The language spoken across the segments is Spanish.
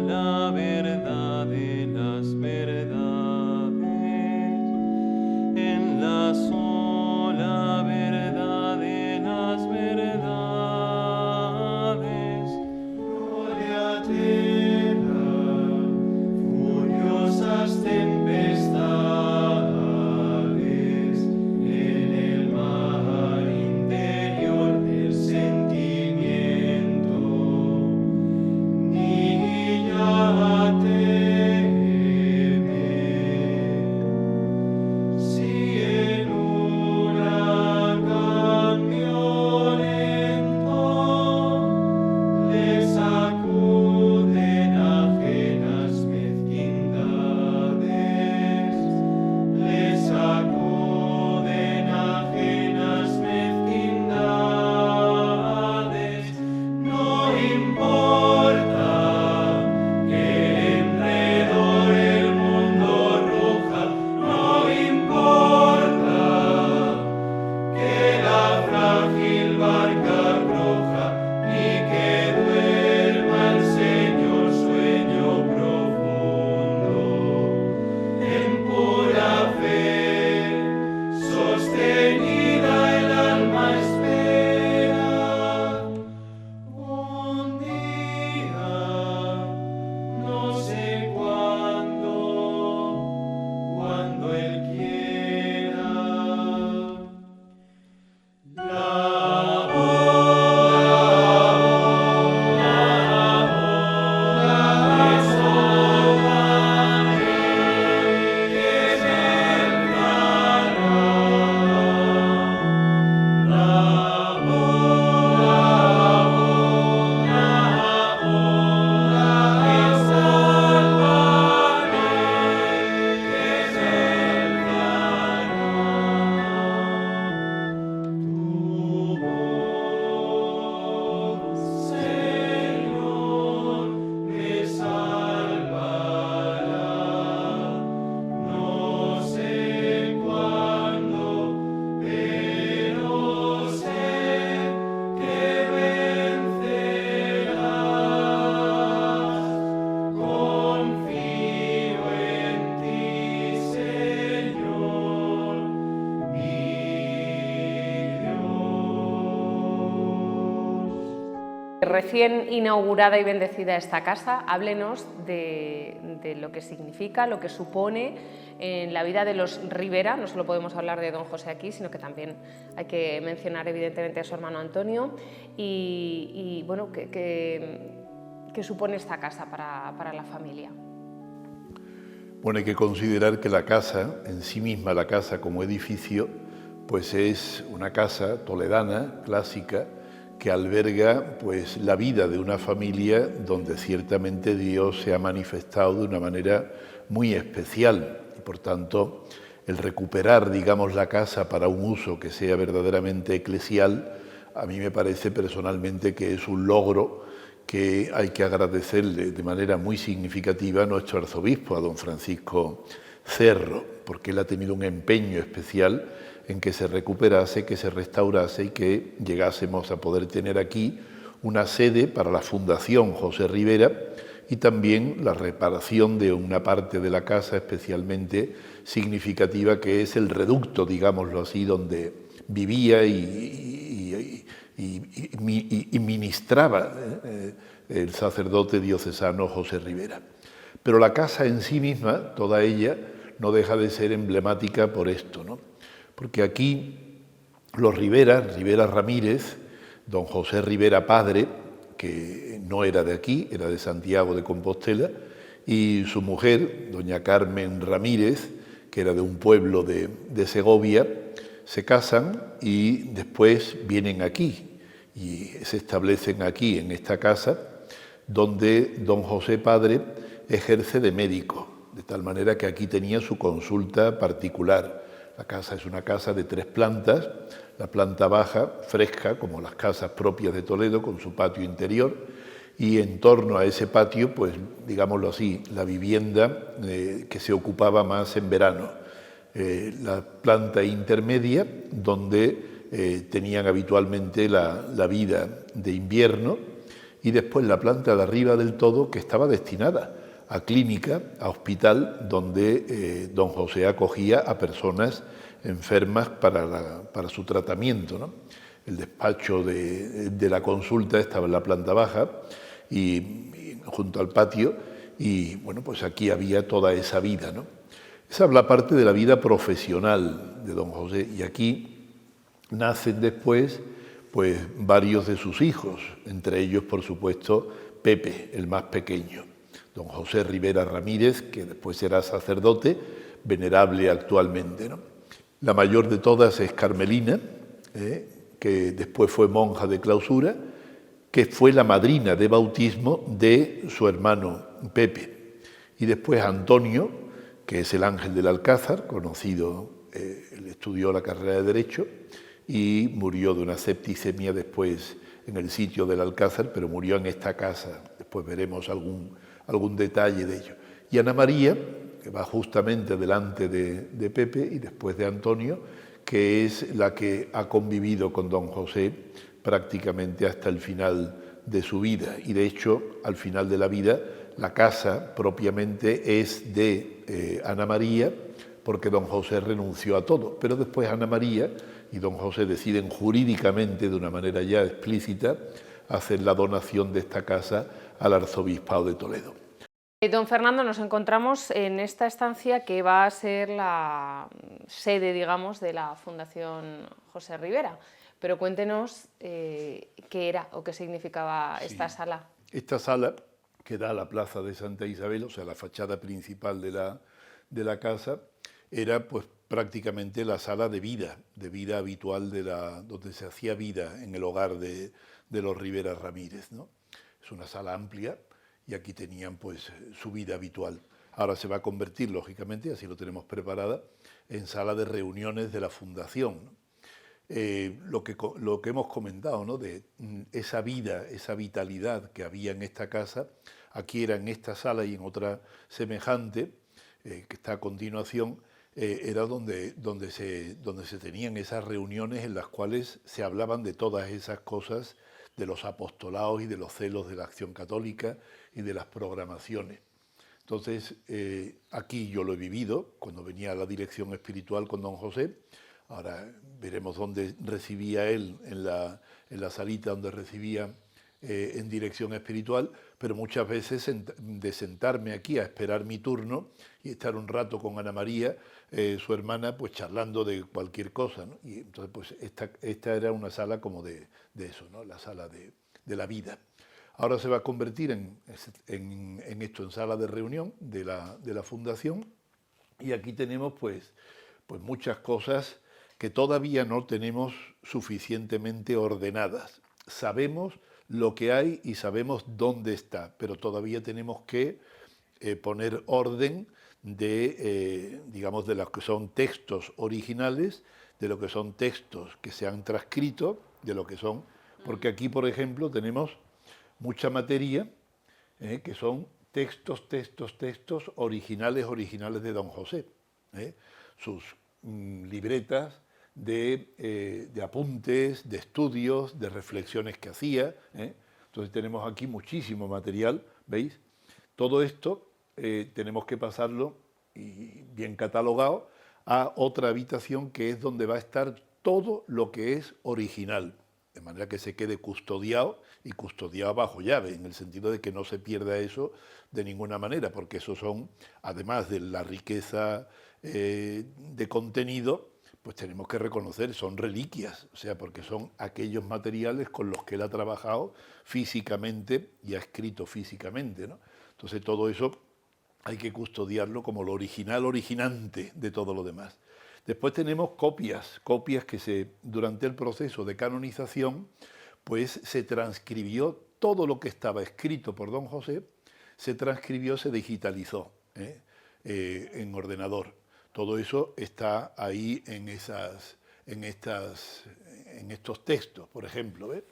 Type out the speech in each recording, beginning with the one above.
sola verdad de las verdades, en la sola verdad de las verdades. Gloria a te, furiosas tempestades, en el mar interior del sentimiento. Niña, teme, si en huracán violento le sacuden ajenas mezquindades, le sacuden ajenas mezquindades, no importa que en redor el mundo ruja, no importa que la frágil barca roja, ni que duerma el Señor sueño profundo. En pura fe, sostenida el alma espera, un día, no sé cuando Él quiera. Señor, me salvará, no sé cuándo, pero sé que vencerás. Confío en ti, Señor, mi Dios. Recién inaugurada y bendecida esta casa, háblenos de lo que significa, lo que supone en la vida de los Rivera. No solo podemos hablar de don José aquí, sino que también hay que mencionar evidentemente a su hermano Antonio y bueno, ¿qué supone esta casa para la familia? Bueno, hay que considerar que la casa, en sí misma la casa como edificio, pues es una casa toledana, clásica, que alberga pues la vida de una familia donde ciertamente Dios se ha manifestado de una manera muy especial y por tanto el recuperar, digamos, la casa para un uso que sea verdaderamente eclesial, a mí me parece personalmente que es un logro que hay que agradecerle de manera muy significativa a nuestro arzobispo, a don Francisco Cerro, porque él ha tenido un empeño especial en que se recuperase, que se restaurase y que llegásemos a poder tener aquí una sede para la Fundación José Rivera y también la reparación de una parte de la casa especialmente significativa, que es el reducto, digámoslo así, donde vivía y ministraba el sacerdote diocesano José Rivera. Pero la casa en sí misma, toda ella, no deja de ser emblemática por esto, ¿no? Porque aquí los Rivera Ramírez, don José Rivera padre, que no era de aquí, era de Santiago de Compostela, y su mujer, doña Carmen Ramírez, que era de un pueblo de Segovia, se casan y después vienen aquí y se establecen aquí en esta casa, donde don José padre ejerce de médico, de tal manera que aquí tenía su consulta particular. La casa es una casa de 3 plantas, la planta baja, fresca, como las casas propias de Toledo, con su patio interior, y en torno a ese patio, pues digámoslo así, la vivienda que se ocupaba más en verano. La planta intermedia, donde tenían habitualmente la vida de invierno, y después la planta de arriba del todo, que estaba destinada a clínica, a hospital, donde don José acogía a personas enfermas para su tratamiento, ¿no? El despacho de la consulta estaba en la planta baja y junto al patio, y bueno, pues aquí había toda esa vida, ¿no? Esa es la parte de la vida profesional de don José, y aquí nacen después pues varios de sus hijos, entre ellos, por supuesto, Pepe, el más pequeño. Don José Rivera Ramírez, que después será sacerdote, venerable actualmente, ¿no? La mayor de todas es Carmelina, que después fue monja de clausura, que fue la madrina de bautismo de su hermano Pepe. Y después Antonio, que es el ángel del Alcázar, conocido, él estudió la carrera de Derecho y murió de una septicemia después en el sitio del Alcázar, pero murió en esta casa. Después veremos algún detalle de ello. Y Ana María, que va justamente delante de Pepe y después de Antonio, que es la que ha convivido con don José prácticamente hasta el final de su vida. Y de hecho, al final de la vida, la casa propiamente es de Ana María, porque don José renunció a todo. Pero después Ana María y don José deciden jurídicamente, de una manera ya explícita, hacer la donación de esta casa al arzobispado de Toledo. Don Fernando, nos encontramos en esta estancia que va a ser la sede, digamos, de la Fundación José Rivera. Pero cuéntenos qué era o qué significaba esta sala. Esta sala, que da a la plaza de Santa Isabel, o sea, la fachada principal de la casa, era pues prácticamente la sala de vida habitual donde se hacía vida en el hogar de los Rivera Ramírez, ¿no? Es una sala amplia y aquí tenían pues su vida habitual. Ahora se va a convertir, lógicamente, así lo tenemos preparada, en sala de reuniones de la Fundación, ¿no? Lo que hemos comentado, ¿no? De esa vida, esa vitalidad que había en esta casa, aquí era en esta sala y en otra semejante, que está a continuación, era donde se tenían esas reuniones en las cuales se hablaban de todas esas cosas, de los apostolados y de los celos de la acción católica y de las programaciones. Entonces, aquí yo lo he vivido cuando venía a la dirección espiritual con don José. Ahora veremos dónde recibía él, en la salita donde recibía en dirección espiritual, pero muchas veces de sentarme aquí a esperar mi turno y estar un rato con Ana María, su hermana, pues charlando de cualquier cosa, ¿no? Y entonces pues esta era una sala como de eso, ¿no? La sala de la vida. Ahora se va a convertir en esto, en sala de reunión de la Fundación, y aquí tenemos pues muchas cosas que todavía no tenemos suficientemente ordenadas. Sabemos lo que hay y sabemos dónde está, pero todavía tenemos que poner orden digamos, de los que son textos originales, de lo que son textos que se han transcrito, de lo que son, porque aquí, por ejemplo, tenemos mucha materia que son textos originales de don José, sus libretas de apuntes, de estudios, de reflexiones que hacía. Entonces tenemos aquí muchísimo material, ¿veis? Todo esto tenemos que pasarlo, y bien catalogado, a otra habitación que es donde va a estar todo lo que es original, de manera que se quede custodiado y custodiado bajo llave, en el sentido de que no se pierda eso de ninguna manera, porque eso son, además de la riqueza de contenido, pues tenemos que reconocer, son reliquias, o sea, porque son aquellos materiales con los que él ha trabajado físicamente y ha escrito físicamente, ¿no? Entonces todo eso hay que custodiarlo como lo originante de todo lo demás. Después tenemos copias que durante el proceso de canonización, pues se transcribió todo lo que estaba escrito por don José, se transcribió, se digitalizó en ordenador. Todo eso está ahí en estos textos, por ejemplo, ¿ves?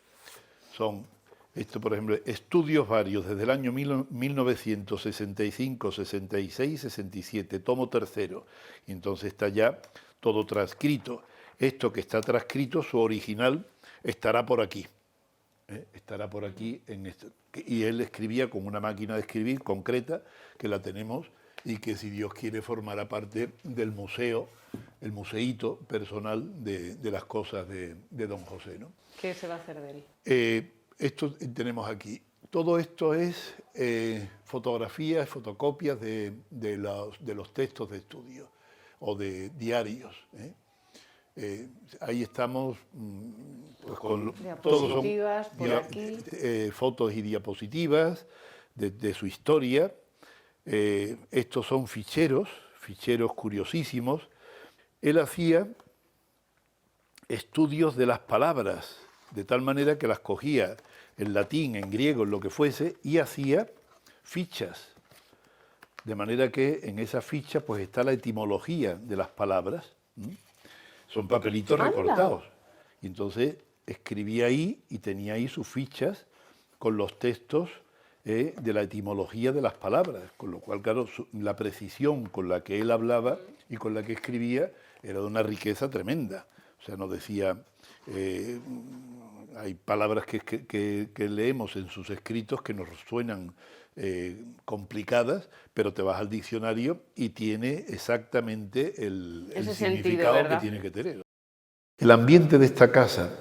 Son, esto, por ejemplo, estudios varios desde el año 1965, 66, 67, tomo tercero. Y entonces está ya todo transcrito. Esto que está transcrito, su original, estará por aquí. Estará por aquí en esto. y él escribía con una máquina de escribir concreta, que la tenemos y que, si Dios quiere, formará parte del museo, el museíto personal de las cosas de don José, ¿no? ¿Qué se va a hacer de él? Esto tenemos aquí. Todo esto es fotografías, fotocopias de los textos de estudio o de diarios. Ahí estamos pues, con diapositivas por aquí. Fotos y diapositivas de su historia. Estos son ficheros curiosísimos. Él hacía estudios de las palabras, de tal manera que las cogía en latín, en griego, en lo que fuese, y hacía fichas. De manera que en esas fichas pues está la etimología de las palabras. Son papelitos recortados. Y entonces escribía ahí y tenía ahí sus fichas con los textos de la etimología de las palabras, con lo cual, claro, la precisión con la que él hablaba y con la que escribía era de una riqueza tremenda. O sea, nos decía, hay palabras que leemos en sus escritos que nos suenan complicadas, pero te vas al diccionario y tiene exactamente el significado que tiene que tener. El ambiente de esta casa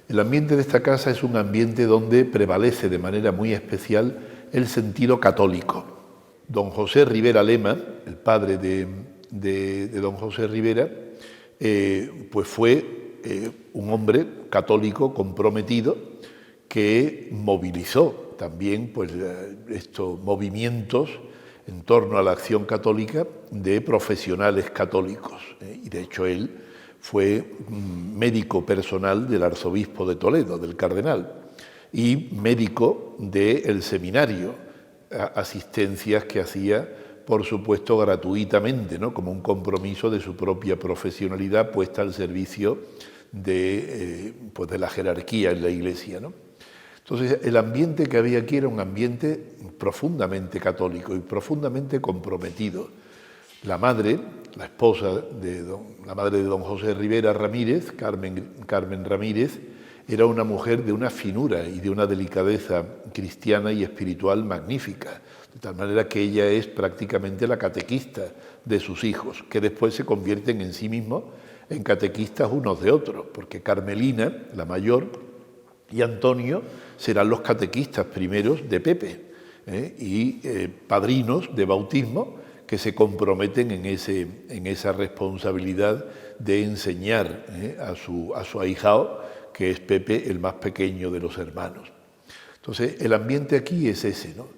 es un ambiente donde prevalece de manera muy especial el sentido católico. Don José Rivera Lema, el padre de don José Rivera, pues fue un hombre católico comprometido que movilizó también pues, estos movimientos en torno a la acción católica de profesionales católicos. Y de hecho él fue médico personal del arzobispo de Toledo, del cardenal, y médico del seminario, asistencias que hacía, por supuesto, gratuitamente, ¿no? Como un compromiso de su propia profesionalidad puesta al servicio de la jerarquía en la Iglesia, ¿no? Entonces, el ambiente que había aquí era un ambiente profundamente católico y profundamente comprometido. La madre, la esposa la madre de don José Rivera Ramírez, Carmen Ramírez, era una mujer de una finura y de una delicadeza cristiana y espiritual magnífica, de tal manera que ella es prácticamente la catequista de sus hijos, que después se convierten en sí mismos en catequistas unos de otros, porque Carmelina, la mayor, y Antonio serán los catequistas primeros de Pepe, y padrinos de bautismo que se comprometen en esa responsabilidad de enseñar a su ahijado, que es Pepe, el más pequeño de los hermanos. Entonces, el ambiente aquí es ese, ¿no?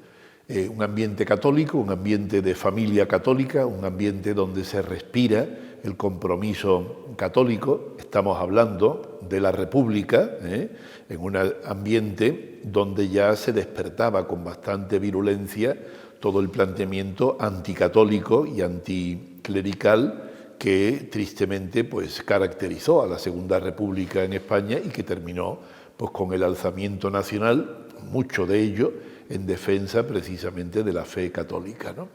Un ambiente católico, un ambiente de familia católica, un ambiente donde se respira el compromiso católico. Estamos hablando de la República, en un ambiente donde ya se despertaba con bastante virulencia todo el planteamiento anticatólico y anticlerical que tristemente pues, caracterizó a la Segunda República en España y que terminó pues, con el alzamiento nacional, mucho de ello en defensa precisamente de la fe católica, ¿no?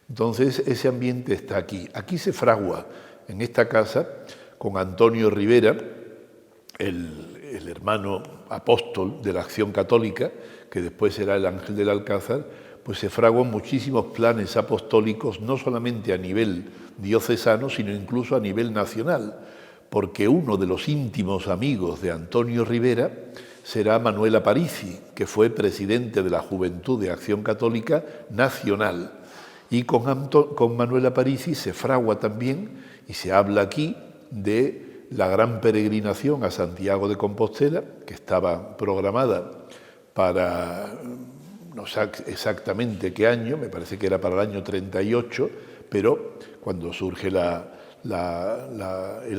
Entonces ese ambiente está aquí. Aquí se fragua en esta casa con Antonio Rivera, el hermano apóstol de la Acción Católica, que después será el Ángel del Alcázar, pues se fraguan muchísimos planes apostólicos, no solamente a nivel diocesano, sino incluso a nivel nacional, porque uno de los íntimos amigos de Antonio Rivera será Manuel Aparici, que fue presidente de la Juventud de Acción Católica Nacional. Y con Manuel Aparici se fragua también, y se habla aquí, de la gran peregrinación a Santiago de Compostela, que estaba programada para, no sé exactamente qué año, me parece que era para el año 38, pero cuando surge el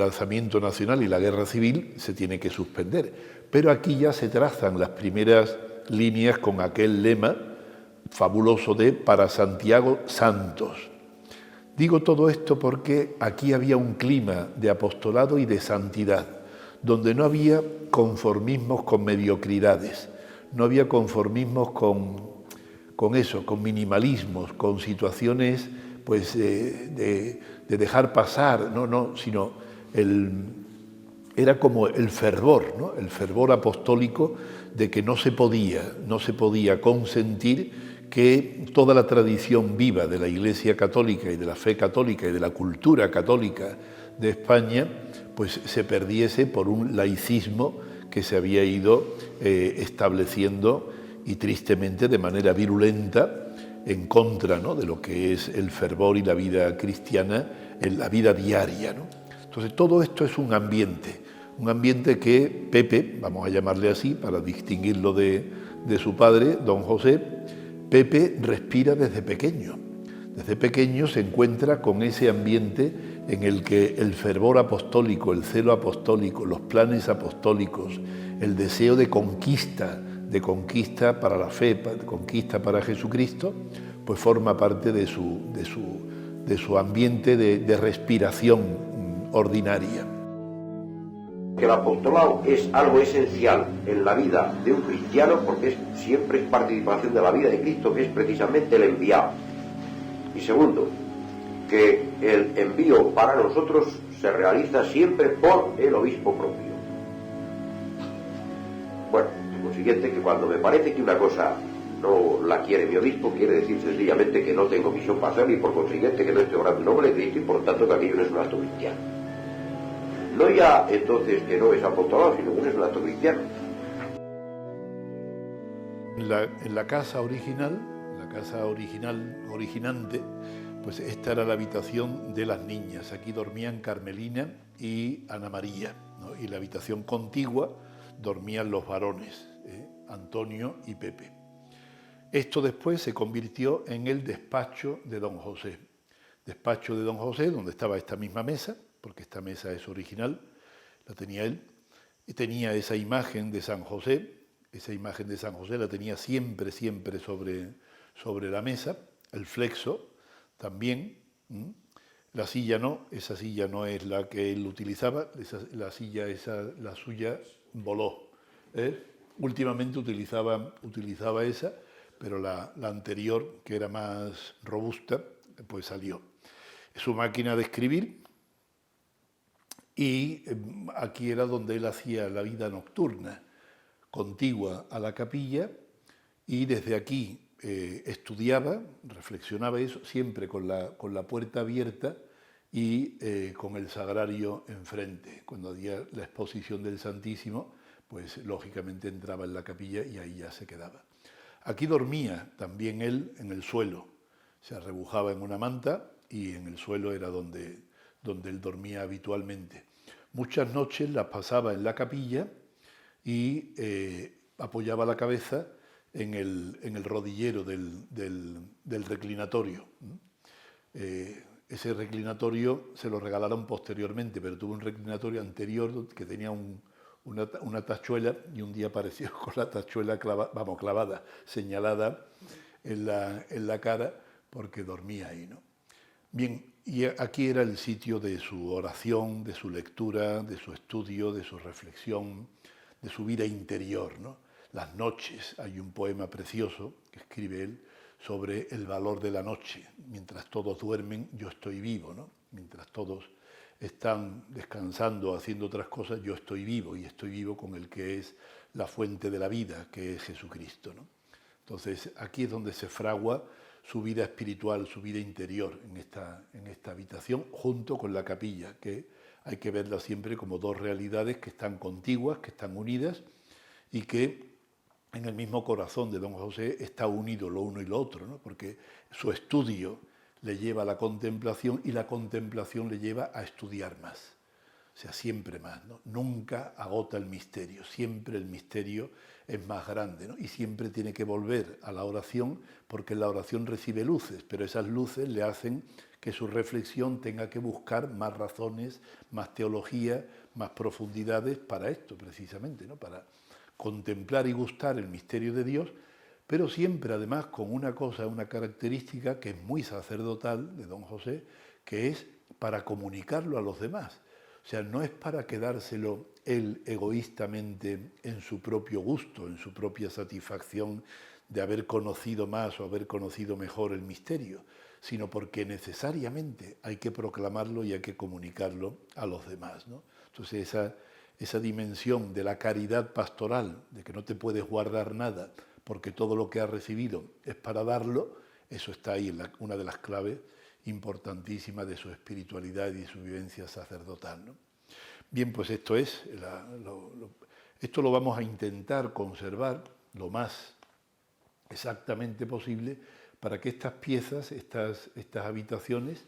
alzamiento nacional y la guerra civil se tiene que suspender. Pero aquí ya se trazan las primeras líneas con aquel lema fabuloso de para Santiago Santos. Digo todo esto porque aquí había un clima de apostolado y de santidad, donde no había conformismos con mediocridades, no había conformismos con eso, con minimalismos, con situaciones pues, de dejar pasar, sino el era como el fervor, ¿no? El fervor apostólico de que no se podía consentir que toda la tradición viva de la Iglesia católica y de la fe católica y de la cultura católica de España pues se perdiese por un laicismo que se había ido estableciendo y tristemente de manera virulenta en contra, ¿no?, de lo que es el fervor y la vida cristiana en la vida diaria, ¿no? Entonces todo esto es un ambiente que Pepe, vamos a llamarle así para distinguirlo de su padre, don José, Pepe respira desde pequeño. Desde pequeño se encuentra con ese ambiente en el que el fervor apostólico, el celo apostólico, los planes apostólicos, el deseo de conquista para la fe, de conquista para Jesucristo, pues forma parte de su ambiente de respiración ordinaria. El apostolado es algo esencial en la vida de un cristiano porque siempre es participación de la vida de Cristo, que es precisamente el enviado. Y segundo, que el envío para nosotros se realiza siempre por el obispo propio. Bueno, de consiguiente que cuando me parece que una cosa no la quiere mi obispo, quiere decir sencillamente que no tengo misión para hacerlo y por consiguiente que no estoy orando en nombre de Cristo y por tanto que aquello no es un acto cristiano. No ya entonces que no es apostolado, sino que no es un acto cristiano. En la casa original, originante, pues esta era la habitación de las niñas. Aquí dormían Carmelina y Ana María, ¿no? Y la habitación contigua dormían los varones, Antonio y Pepe. Esto después se convirtió en el despacho de don José. Despacho de don José, donde estaba esta misma mesa, porque esta mesa es original, la tenía él, y tenía esa imagen de San José la tenía siempre sobre la mesa, el flexo también, la silla no, esa silla no es la que él utilizaba, la suya voló. Últimamente utilizaba esa, pero la anterior, que era más robusta, pues salió. Es su máquina de escribir y aquí era donde él hacía la vida nocturna, contigua a la capilla, y desde aquí estudiaba, reflexionaba eso, siempre con la puerta abierta y con el sagrario enfrente. Cuando había la exposición del Santísimo, pues lógicamente entraba en la capilla y ahí ya se quedaba. Aquí dormía también él en el suelo, se arrebujaba en una manta y en el suelo era donde él dormía habitualmente. Muchas noches las pasaba en la capilla y apoyaba la cabeza en el rodillero del reclinatorio. Ese reclinatorio se lo regalaron posteriormente, pero tuvo un reclinatorio anterior que tenía una tachuela y un día apareció con la tachuela clavada, señalada en la cara porque dormía ahí, ¿no? Bien, y aquí era el sitio de su oración, de su lectura, de su estudio, de su reflexión, de su vida interior, ¿no? Las noches, hay un poema precioso que escribe él sobre el valor de la noche. Mientras todos duermen, yo estoy vivo, ¿no? Mientras todos están descansando, haciendo otras cosas, yo estoy vivo, y estoy vivo con el que es la fuente de la vida, que es Jesucristo, ¿no? Entonces, aquí es donde se fragua su vida espiritual, su vida interior, en esta habitación, junto con la capilla, que hay que verla siempre como dos realidades que están contiguas, que están unidas, y que en el mismo corazón de don José está unido lo uno y lo otro, ¿no? Porque su estudio le lleva a la contemplación y la contemplación le lleva a estudiar más, o sea, siempre más, ¿no? Nunca agota el misterio, siempre el misterio es más grande, ¿no? Y siempre tiene que volver a la oración, porque la oración recibe luces, pero esas luces le hacen que su reflexión tenga que buscar más razones, más teología, más profundidades para esto precisamente, ¿no? Para contemplar y gustar el misterio de Dios, pero siempre además con una cosa, una característica que es muy sacerdotal de don José, que es para comunicarlo a los demás. O sea, no es para quedárselo él egoístamente en su propio gusto, en su propia satisfacción de haber conocido más o haber conocido mejor el misterio, sino porque necesariamente hay que proclamarlo y hay que comunicarlo a los demás, ¿no? Entonces esa dimensión de la caridad pastoral, de que no te puedes guardar nada porque todo lo que has recibido es para darlo, eso está ahí, una de las claves importantísimas de su espiritualidad y su vivencia sacerdotal, ¿no? Bien, pues esto es, esto lo vamos a intentar conservar lo más exactamente posible para que estas piezas, estas habitaciones,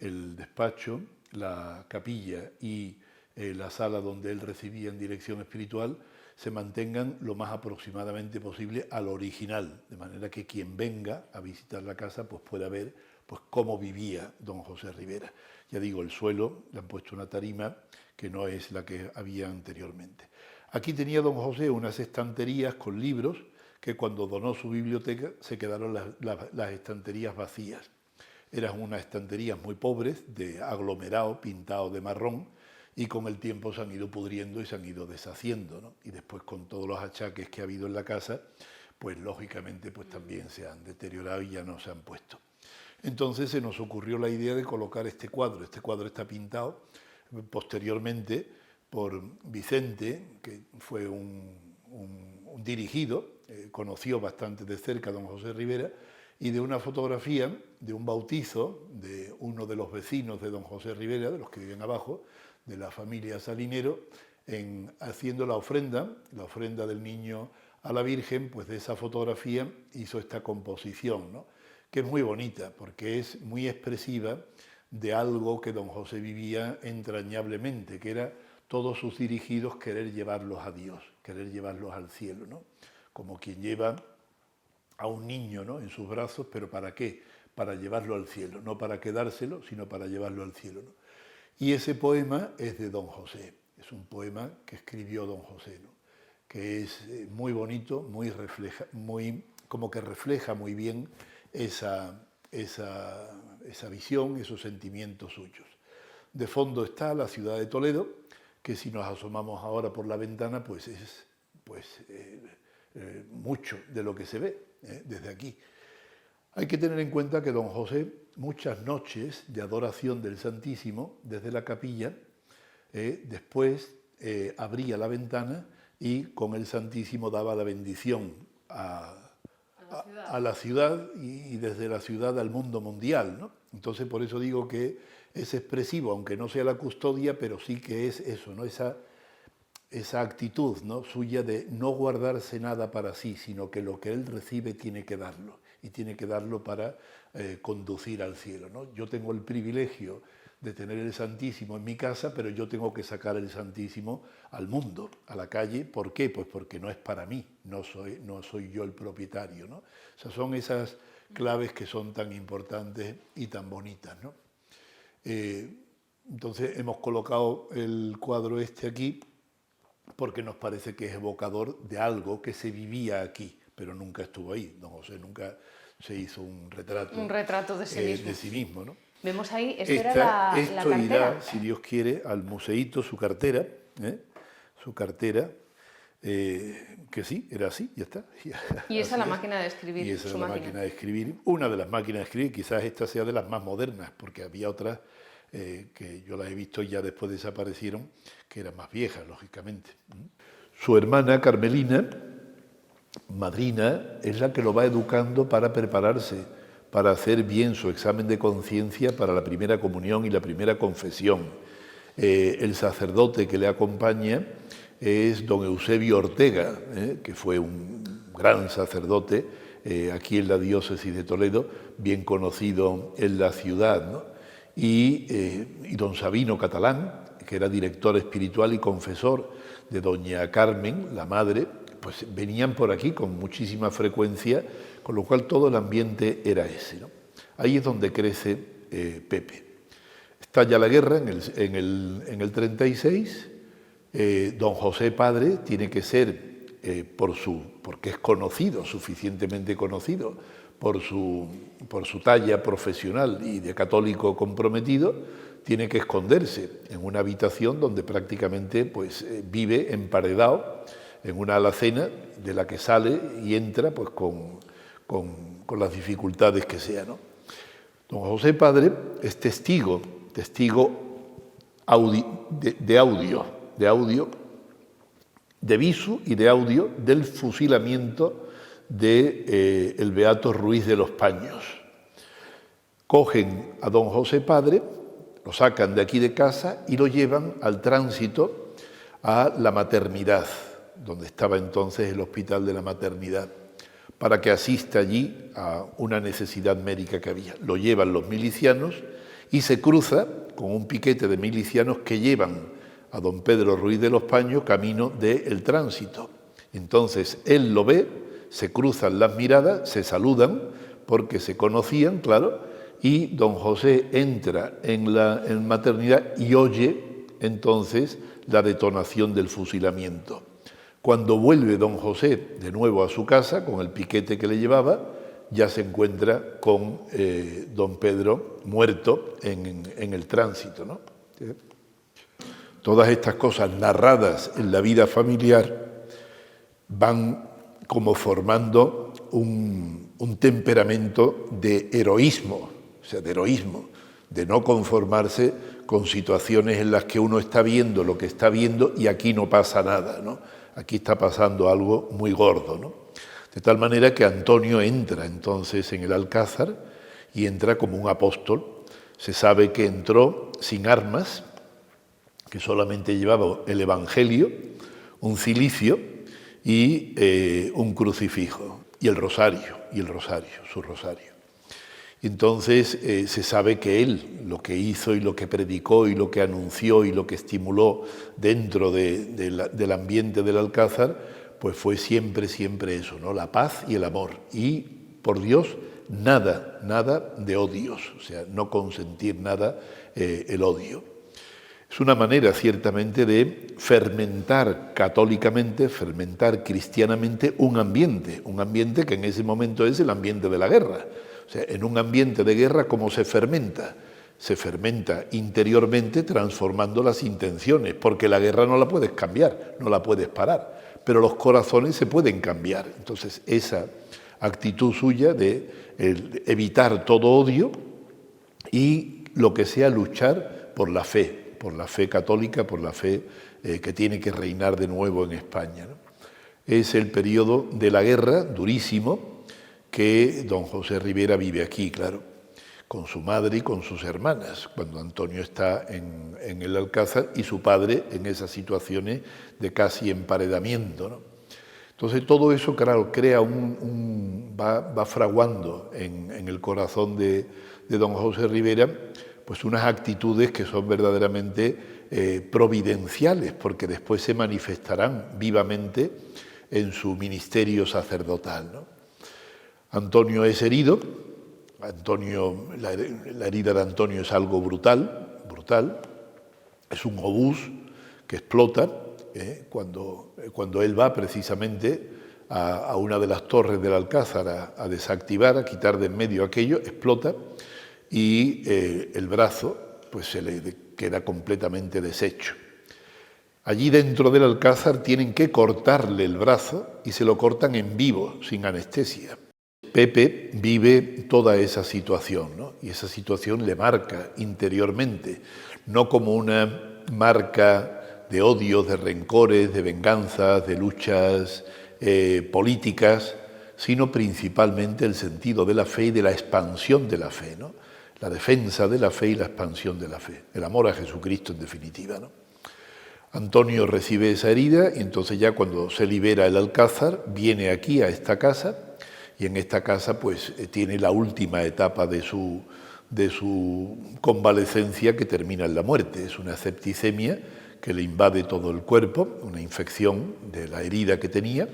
el despacho, la capilla y la sala donde él recibía en dirección espiritual, se mantengan lo más aproximadamente posible al original, de manera que quien venga a visitar la casa pues pueda ver pues cómo vivía don José Ribera. Ya digo, el suelo le han puesto una tarima que no es la que había anteriormente. Aquí tenía don José unas estanterías con libros que cuando donó su biblioteca se quedaron las estanterías vacías. Eran unas estanterías muy pobres, de aglomerado, pintado de marrón, y con el tiempo se han ido pudriendo y se han ido deshaciendo, ¿no? Y después con todos los achaques que ha habido en la casa, pues lógicamente pues también se han deteriorado y ya no se han puesto. Entonces se nos ocurrió la idea de colocar este cuadro. Este cuadro está pintado posteriormente por Vicente, que fue un dirigido, conoció bastante de cerca a don José Ribera, y de una fotografía de un bautizo de uno de los vecinos de don José Ribera, de los que viven abajo, de la familia Salinero, haciendo la ofrenda del niño a la Virgen, pues de esa fotografía hizo esta composición, ¿no? Que es muy bonita, porque es muy expresiva de algo que don José vivía entrañablemente, que era todos sus dirigidos querer llevarlos a Dios, querer llevarlos al cielo, ¿no? Como quien lleva a un niño, ¿no?, en sus brazos, pero ¿para qué? Para llevarlo al cielo, no para quedárselo, sino para llevarlo al cielo, ¿no? Y ese poema es de don José, es un poema que escribió don José, ¿no?, que es muy bonito, como que refleja muy bien esa visión, esos sentimientos suyos. De fondo está la ciudad de Toledo, que si nos asomamos ahora por la ventana, pues es mucho de lo que se ve desde aquí. Hay que tener en cuenta que don José, muchas noches de adoración del Santísimo desde la capilla, después abría la ventana y con el Santísimo daba la bendición a la ciudad y desde la ciudad al mundo mundial, ¿no? Entonces por eso digo que es expresivo, aunque no sea la custodia, pero sí que es eso, ¿no?, esa actitud, ¿no?, suya de no guardarse nada para sí, sino que lo que él recibe tiene que darlo, y tiene que darlo para conducir al cielo, ¿no? Yo tengo el privilegio de tener el Santísimo en mi casa, pero yo tengo que sacar el Santísimo al mundo, a la calle. ¿Por qué? Pues porque no es para mí, no soy yo el propietario, ¿no? O sea, son esas claves que son tan importantes y tan bonitas, ¿no? Entonces hemos colocado el cuadro este aquí porque nos parece que es evocador de algo que se vivía aquí, pero nunca estuvo ahí. Don José nunca se hizo un retrato de sí mismo. ¿no? Vemos ahí, esto era la cartera. Irá, si Dios quiere, al museíto, su cartera, que sí, era así, ya está. Y esa es la máquina de escribir. Y esa es la máquina de escribir. Una de las máquinas de escribir, quizás esta sea de las más modernas, porque había otras que yo las he visto y ya después desaparecieron, que eran más viejas, lógicamente. Su hermana Carmelina, madrina, es la que lo va educando para prepararse, para hacer bien su examen de conciencia para la primera comunión y la primera confesión. El sacerdote que le acompaña es don Eusebio Ortega, que fue un gran sacerdote aquí en la diócesis de Toledo, bien conocido en la ciudad, ¿no? Y don Sabino Catalán, que era director espiritual y confesor de doña Carmen, la madre, pues venían por aquí con muchísima frecuencia, con lo cual todo el ambiente era ese, ¿no? Ahí es donde crece Pepe. Estalla la guerra en el 36, don José padre tiene que ser, porque es conocido, suficientemente conocido, por su talla profesional y de católico comprometido, tiene que esconderse en una habitación donde prácticamente pues, vive emparedado en una alacena de la que sale y entra pues, con las dificultades que sea, ¿no? Don José padre es testigo de audio de visu y de audio del fusilamiento de el beato Ruiz de los Paños. Cogen a don José padre, lo sacan de aquí de casa y lo llevan al tránsito a la maternidad, donde estaba entonces el hospital de la maternidad, para que asista allí a una necesidad médica que había. Lo llevan los milicianos y se cruza con un piquete de milicianos que llevan a don Pedro Ruiz de los Paños camino del tránsito. Entonces él lo ve, se cruzan las miradas, se saludan porque se conocían, claro, y don José entra en maternidad y oye entonces la detonación del fusilamiento. Cuando vuelve don José de nuevo a su casa con el piquete que le llevaba, ya se encuentra con don Pedro muerto en el tránsito, ¿no? Todas estas cosas narradas en la vida familiar van como formando un temperamento de heroísmo, o sea, de heroísmo, de no conformarse con situaciones en las que uno está viendo lo que está viendo y aquí no pasa nada, ¿no? Aquí está pasando algo muy gordo, ¿no? De tal manera que Antonio entra entonces en el Alcázar y entra como un apóstol. Se sabe que entró sin armas, que solamente llevaba el Evangelio, un cilicio y un crucifijo, y el rosario, su rosario. Entonces se sabe que él, lo que hizo y lo que predicó y lo que anunció y lo que estimuló dentro del ambiente del Alcázar, pues fue siempre eso, ¿no? La paz y el amor. Y, por Dios, nada de odios, o sea, no consentir nada el odio. Es una manera, ciertamente, de fermentar católicamente, fermentar cristianamente un ambiente que en ese momento es el ambiente de la guerra. O sea, en un ambiente de guerra, ¿cómo se fermenta? Se fermenta interiormente transformando las intenciones, porque la guerra no la puedes cambiar, no la puedes parar, pero los corazones se pueden cambiar. Entonces, esa actitud suya de evitar todo odio y lo que sea luchar por la fe católica, por la fe que tiene que reinar de nuevo en España, ¿no? Es el periodo de la guerra, durísimo, que don José Ribera vive aquí, claro, con su madre y con sus hermanas, cuando Antonio está en el Alcázar y su padre en esas situaciones de casi emparedamiento, ¿no? Entonces todo eso, claro, crea va fraguando en el corazón de don José Ribera pues unas actitudes que son verdaderamente providenciales, porque después se manifestarán vivamente en su ministerio sacerdotal, ¿no? Antonio es herido. La herida de Antonio es algo brutal. Es un obús que explota cuando él va precisamente a una de las torres del Alcázar a desactivar, a quitar de en medio aquello, explota y el brazo pues se le queda completamente deshecho. Allí dentro del Alcázar tienen que cortarle el brazo y se lo cortan en vivo, sin anestesia. Pepe vive toda esa situación, ¿no? Y esa situación le marca interiormente, no como una marca de odios, de rencores, de venganzas, de luchas políticas, sino principalmente el sentido de la fe y de la expansión de la fe, ¿no? La defensa de la fe y la expansión de la fe, el amor a Jesucristo en definitiva, ¿no? Antonio recibe esa herida y entonces ya cuando se libera el Alcázar viene aquí a esta casa y en esta casa pues tiene la última etapa de su convalecencia que termina en la muerte. Es una septicemia que le invade todo el cuerpo, una infección de la herida que tenía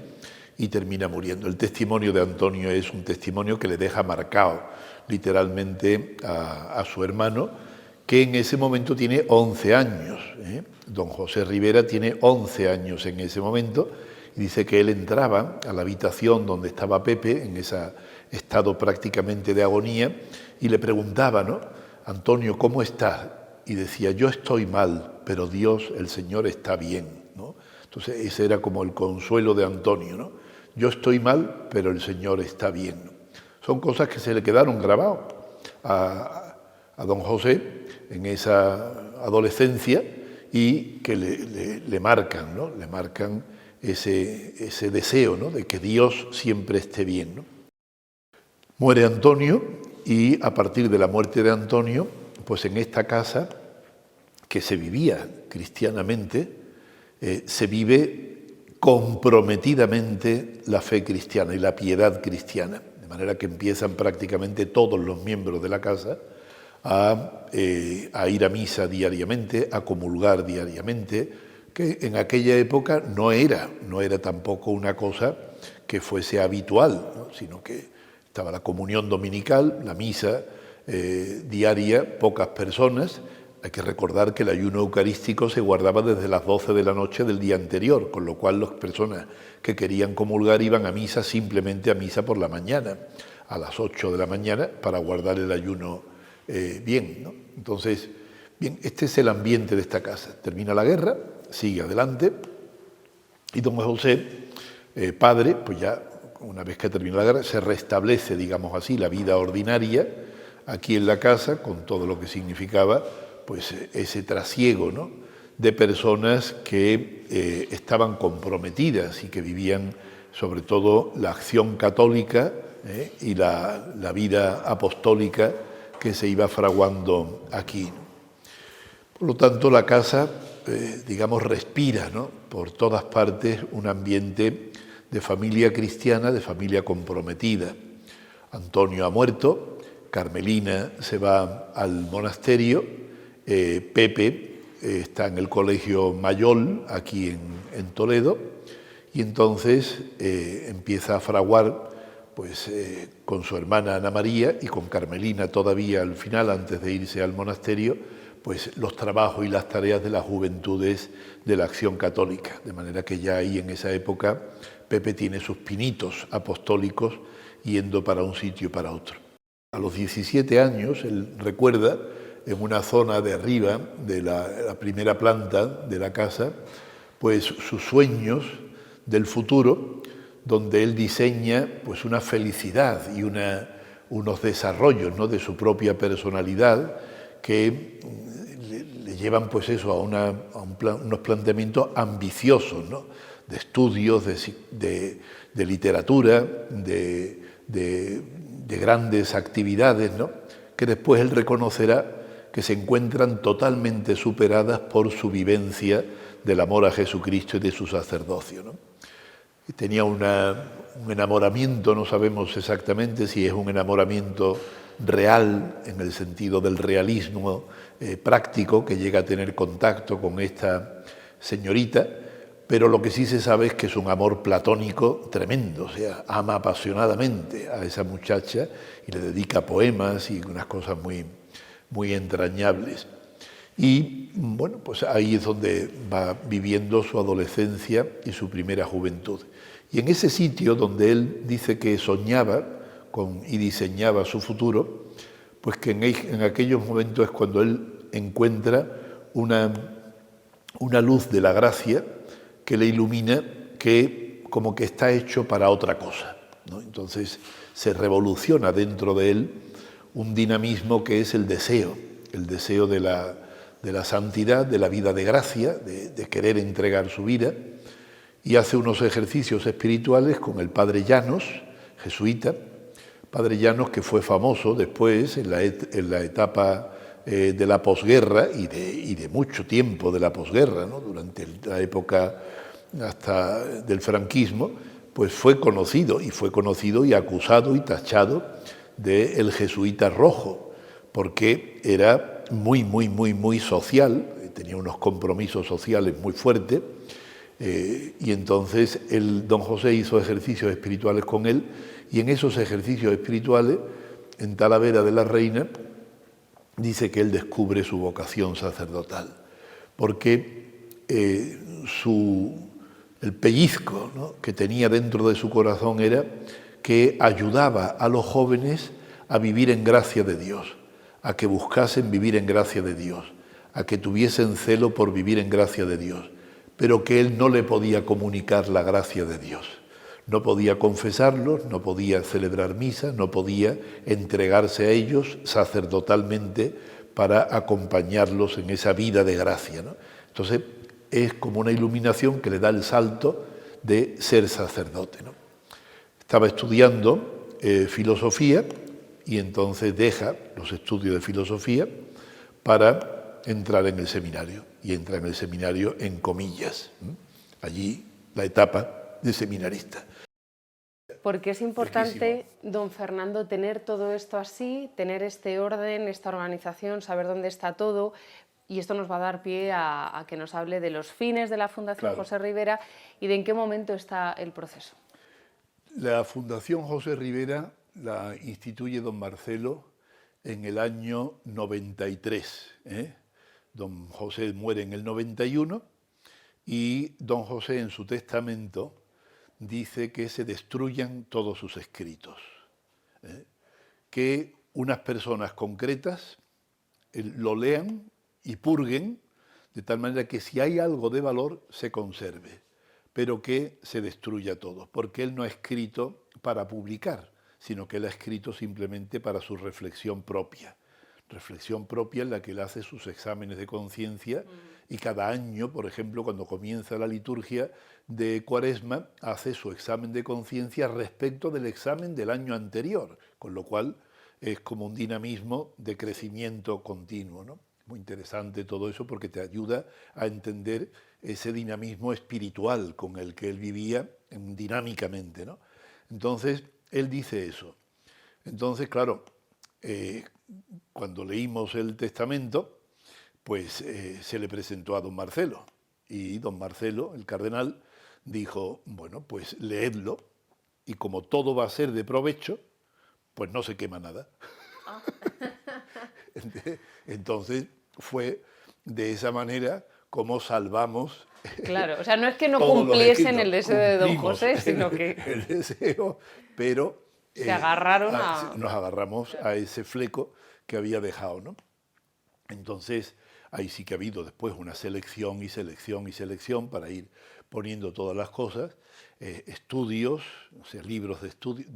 y termina muriendo. El testimonio de Antonio es un testimonio que le deja marcado literalmente a su hermano, que en ese momento tiene 11 años. Don José Ribera tiene 11 años en ese momento y dice que él entraba a la habitación donde estaba Pepe, en ese estado prácticamente de agonía, y le preguntaba, ¿no? Antonio, ¿cómo estás? Y decía, yo estoy mal, pero Dios, el Señor, está bien, ¿no? Entonces ese era como el consuelo de Antonio, ¿no? Yo estoy mal, pero el Señor está bien, ¿no? Son cosas que se le quedaron grabadas a don José en esa adolescencia y que le marcan, ¿no? Le marcan ese deseo, ¿no?, de que Dios siempre esté bien, ¿no? Muere Antonio y a partir de la muerte de Antonio, pues en esta casa que se vivía cristianamente, se vive comprometidamente la fe cristiana y la piedad cristiana, de manera que empiezan prácticamente todos los miembros de la casa a ir a misa diariamente, a comulgar diariamente, que en aquella época no era tampoco una cosa que fuese habitual, ¿no?, sino que estaba la comunión dominical, la misa diaria, pocas personas. Hay que recordar que el ayuno eucarístico se guardaba desde las 12 de la noche del día anterior, con lo cual las personas que querían comulgar iban a misa, simplemente a misa por la mañana, a las 8 de la mañana, para guardar el ayuno bien, ¿no? Entonces, bien, este es el ambiente de esta casa. Termina la guerra, sigue adelante, y don José, padre, pues ya una vez que termina la guerra, se restablece, digamos así, la vida ordinaria aquí en la casa, con todo lo que significaba pues ese trasiego, ¿no?, de personas que estaban comprometidas y que vivían sobre todo la acción católica y la vida apostólica que se iba fraguando aquí. Por lo tanto, la casa, digamos, respira, ¿no?, por todas partes un ambiente de familia cristiana, de familia comprometida. Antonio ha muerto, Carmelina se va al monasterio, Pepe está en el colegio Mayol, aquí en Toledo, y entonces empieza a fraguar pues, con su hermana Ana María y con Carmelina todavía al final, antes de irse al monasterio, pues los trabajos y las tareas de las juventudes de la Acción Católica, de manera que ya ahí en esa época Pepe tiene sus pinitos apostólicos yendo para un sitio y para otro. A los 17 años, él recuerda, en una zona de arriba de la primera planta de la casa, pues sus sueños del futuro, donde él diseña pues una felicidad y unos desarrollos, ¿no?, de su propia personalidad que le llevan pues eso a unos planteamientos ambiciosos, ¿no?, de estudios, de literatura, de grandes actividades, ¿no?, que después él reconocerá que se encuentran totalmente superadas por su vivencia del amor a Jesucristo y de su sacerdocio, ¿no? Y tenía un enamoramiento, no sabemos exactamente si es un enamoramiento real, en el sentido del realismo práctico, que llega a tener contacto con esta señorita, pero lo que sí se sabe es que es un amor platónico tremendo, o sea, ama apasionadamente a esa muchacha y le dedica poemas y unas cosas muy entrañables. Y bueno, pues ahí es donde va viviendo su adolescencia y su primera juventud. Y en ese sitio donde él dice que soñaba y diseñaba su futuro, pues que en aquellos momentos es cuando él encuentra una luz de la gracia que le ilumina, que como que está hecho para otra cosa, ¿no? Entonces se revoluciona dentro de él un dinamismo que es el deseo de la santidad, de la vida de gracia, de querer entregar su vida, y hace unos ejercicios espirituales con el padre Llanos, jesuita, padre Llanos que fue famoso después en la etapa de la posguerra y de mucho tiempo de la posguerra, ¿no?, durante la época hasta del franquismo, pues fue conocido y acusado y tachado de el jesuita rojo, porque era muy social, tenía unos compromisos sociales muy fuertes, y entonces don José hizo ejercicios espirituales con él, y en esos ejercicios espirituales, en Talavera de la Reina, dice que él descubre su vocación sacerdotal, porque el pellizco, ¿no?, que tenía dentro de su corazón era que ayudaba a los jóvenes a vivir en gracia de Dios, a que buscasen vivir en gracia de Dios, a que tuviesen celo por vivir en gracia de Dios, pero que él no le podía comunicar la gracia de Dios. No podía confesarlos, no podía celebrar misa, no podía entregarse a ellos sacerdotalmente para acompañarlos en esa vida de gracia, ¿no? Entonces es como una iluminación que le da el salto de ser sacerdote, ¿no? Estaba estudiando filosofía y entonces deja los estudios de filosofía para entrar en el seminario, y entra en el seminario en comillas, allí la etapa de seminarista. Porque es importante, don Fernando, tener todo esto así, tener este orden, esta organización, saber dónde está todo, y esto nos va a dar pie a que nos hable de los fines de la Fundación Claro. José Rivera y de en qué momento está el proceso. La Fundación José Rivera la instituye don Marcelo en el año 93. Don José muere en el 91 y don José en su testamento dice que se destruyan todos sus escritos, que unas personas concretas lo lean y purguen de tal manera que si hay algo de valor se conserve, pero que se destruya todo, porque él no ha escrito para publicar, sino que él ha escrito simplemente para su reflexión propia en la que él hace sus exámenes de conciencia y cada año, por ejemplo, cuando comienza la liturgia de Cuaresma, hace su examen de conciencia respecto del examen del año anterior, con lo cual es como un dinamismo de crecimiento continuo, ¿no? Muy interesante todo eso porque te ayuda a entender ese dinamismo espiritual con el que él vivía dinámicamente, ¿no? Entonces, él dice eso. Entonces, claro, cuando leímos el testamento, pues se le presentó a don Marcelo. Y don Marcelo, el cardenal, dijo, bueno, pues leedlo y como todo va a ser de provecho, pues no se quema nada. Entonces fue de esa manera como salvamos. Claro, o sea, no es que no cumpliesen el deseo de don José, sino que el deseo, pero se agarraron a... nos agarramos a ese fleco que había dejado, ¿no? Entonces, ahí sí que ha habido después una selección y selección y selección para ir poniendo todas las cosas, estudios, o sea, libros de estudio,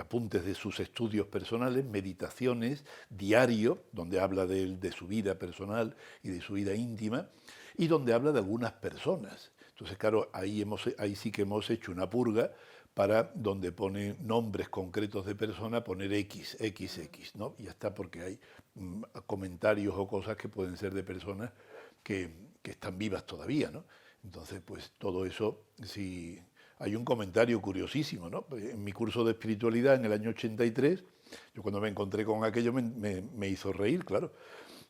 apuntes de sus estudios personales, meditaciones, diario, donde habla de su vida personal y de su vida íntima, y donde habla de algunas personas. Entonces, claro, ahí sí que hemos hecho una purga para donde pone nombres concretos de persona, poner X, ¿no? Y ya está, porque hay comentarios o cosas que pueden ser de personas que están vivas todavía, ¿no? Entonces, pues todo eso, sí, hay un comentario curiosísimo, ¿no? En mi curso de espiritualidad en el año 83, yo cuando me encontré con aquello me hizo reír, claro.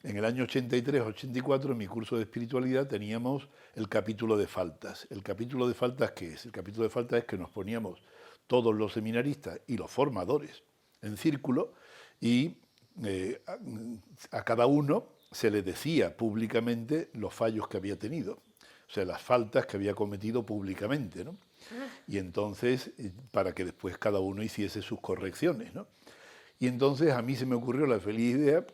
En el año 83-84, en mi curso de espiritualidad, teníamos el capítulo de faltas. ¿El capítulo de faltas qué es? El capítulo de faltas es que nos poníamos todos los seminaristas y los formadores en círculo y a cada uno se le decía públicamente los fallos que había tenido, o sea, las faltas que había cometido públicamente, ¿no? Y entonces, para que después cada uno hiciese sus correcciones, ¿no? Y entonces a mí se me ocurrió la feliz idea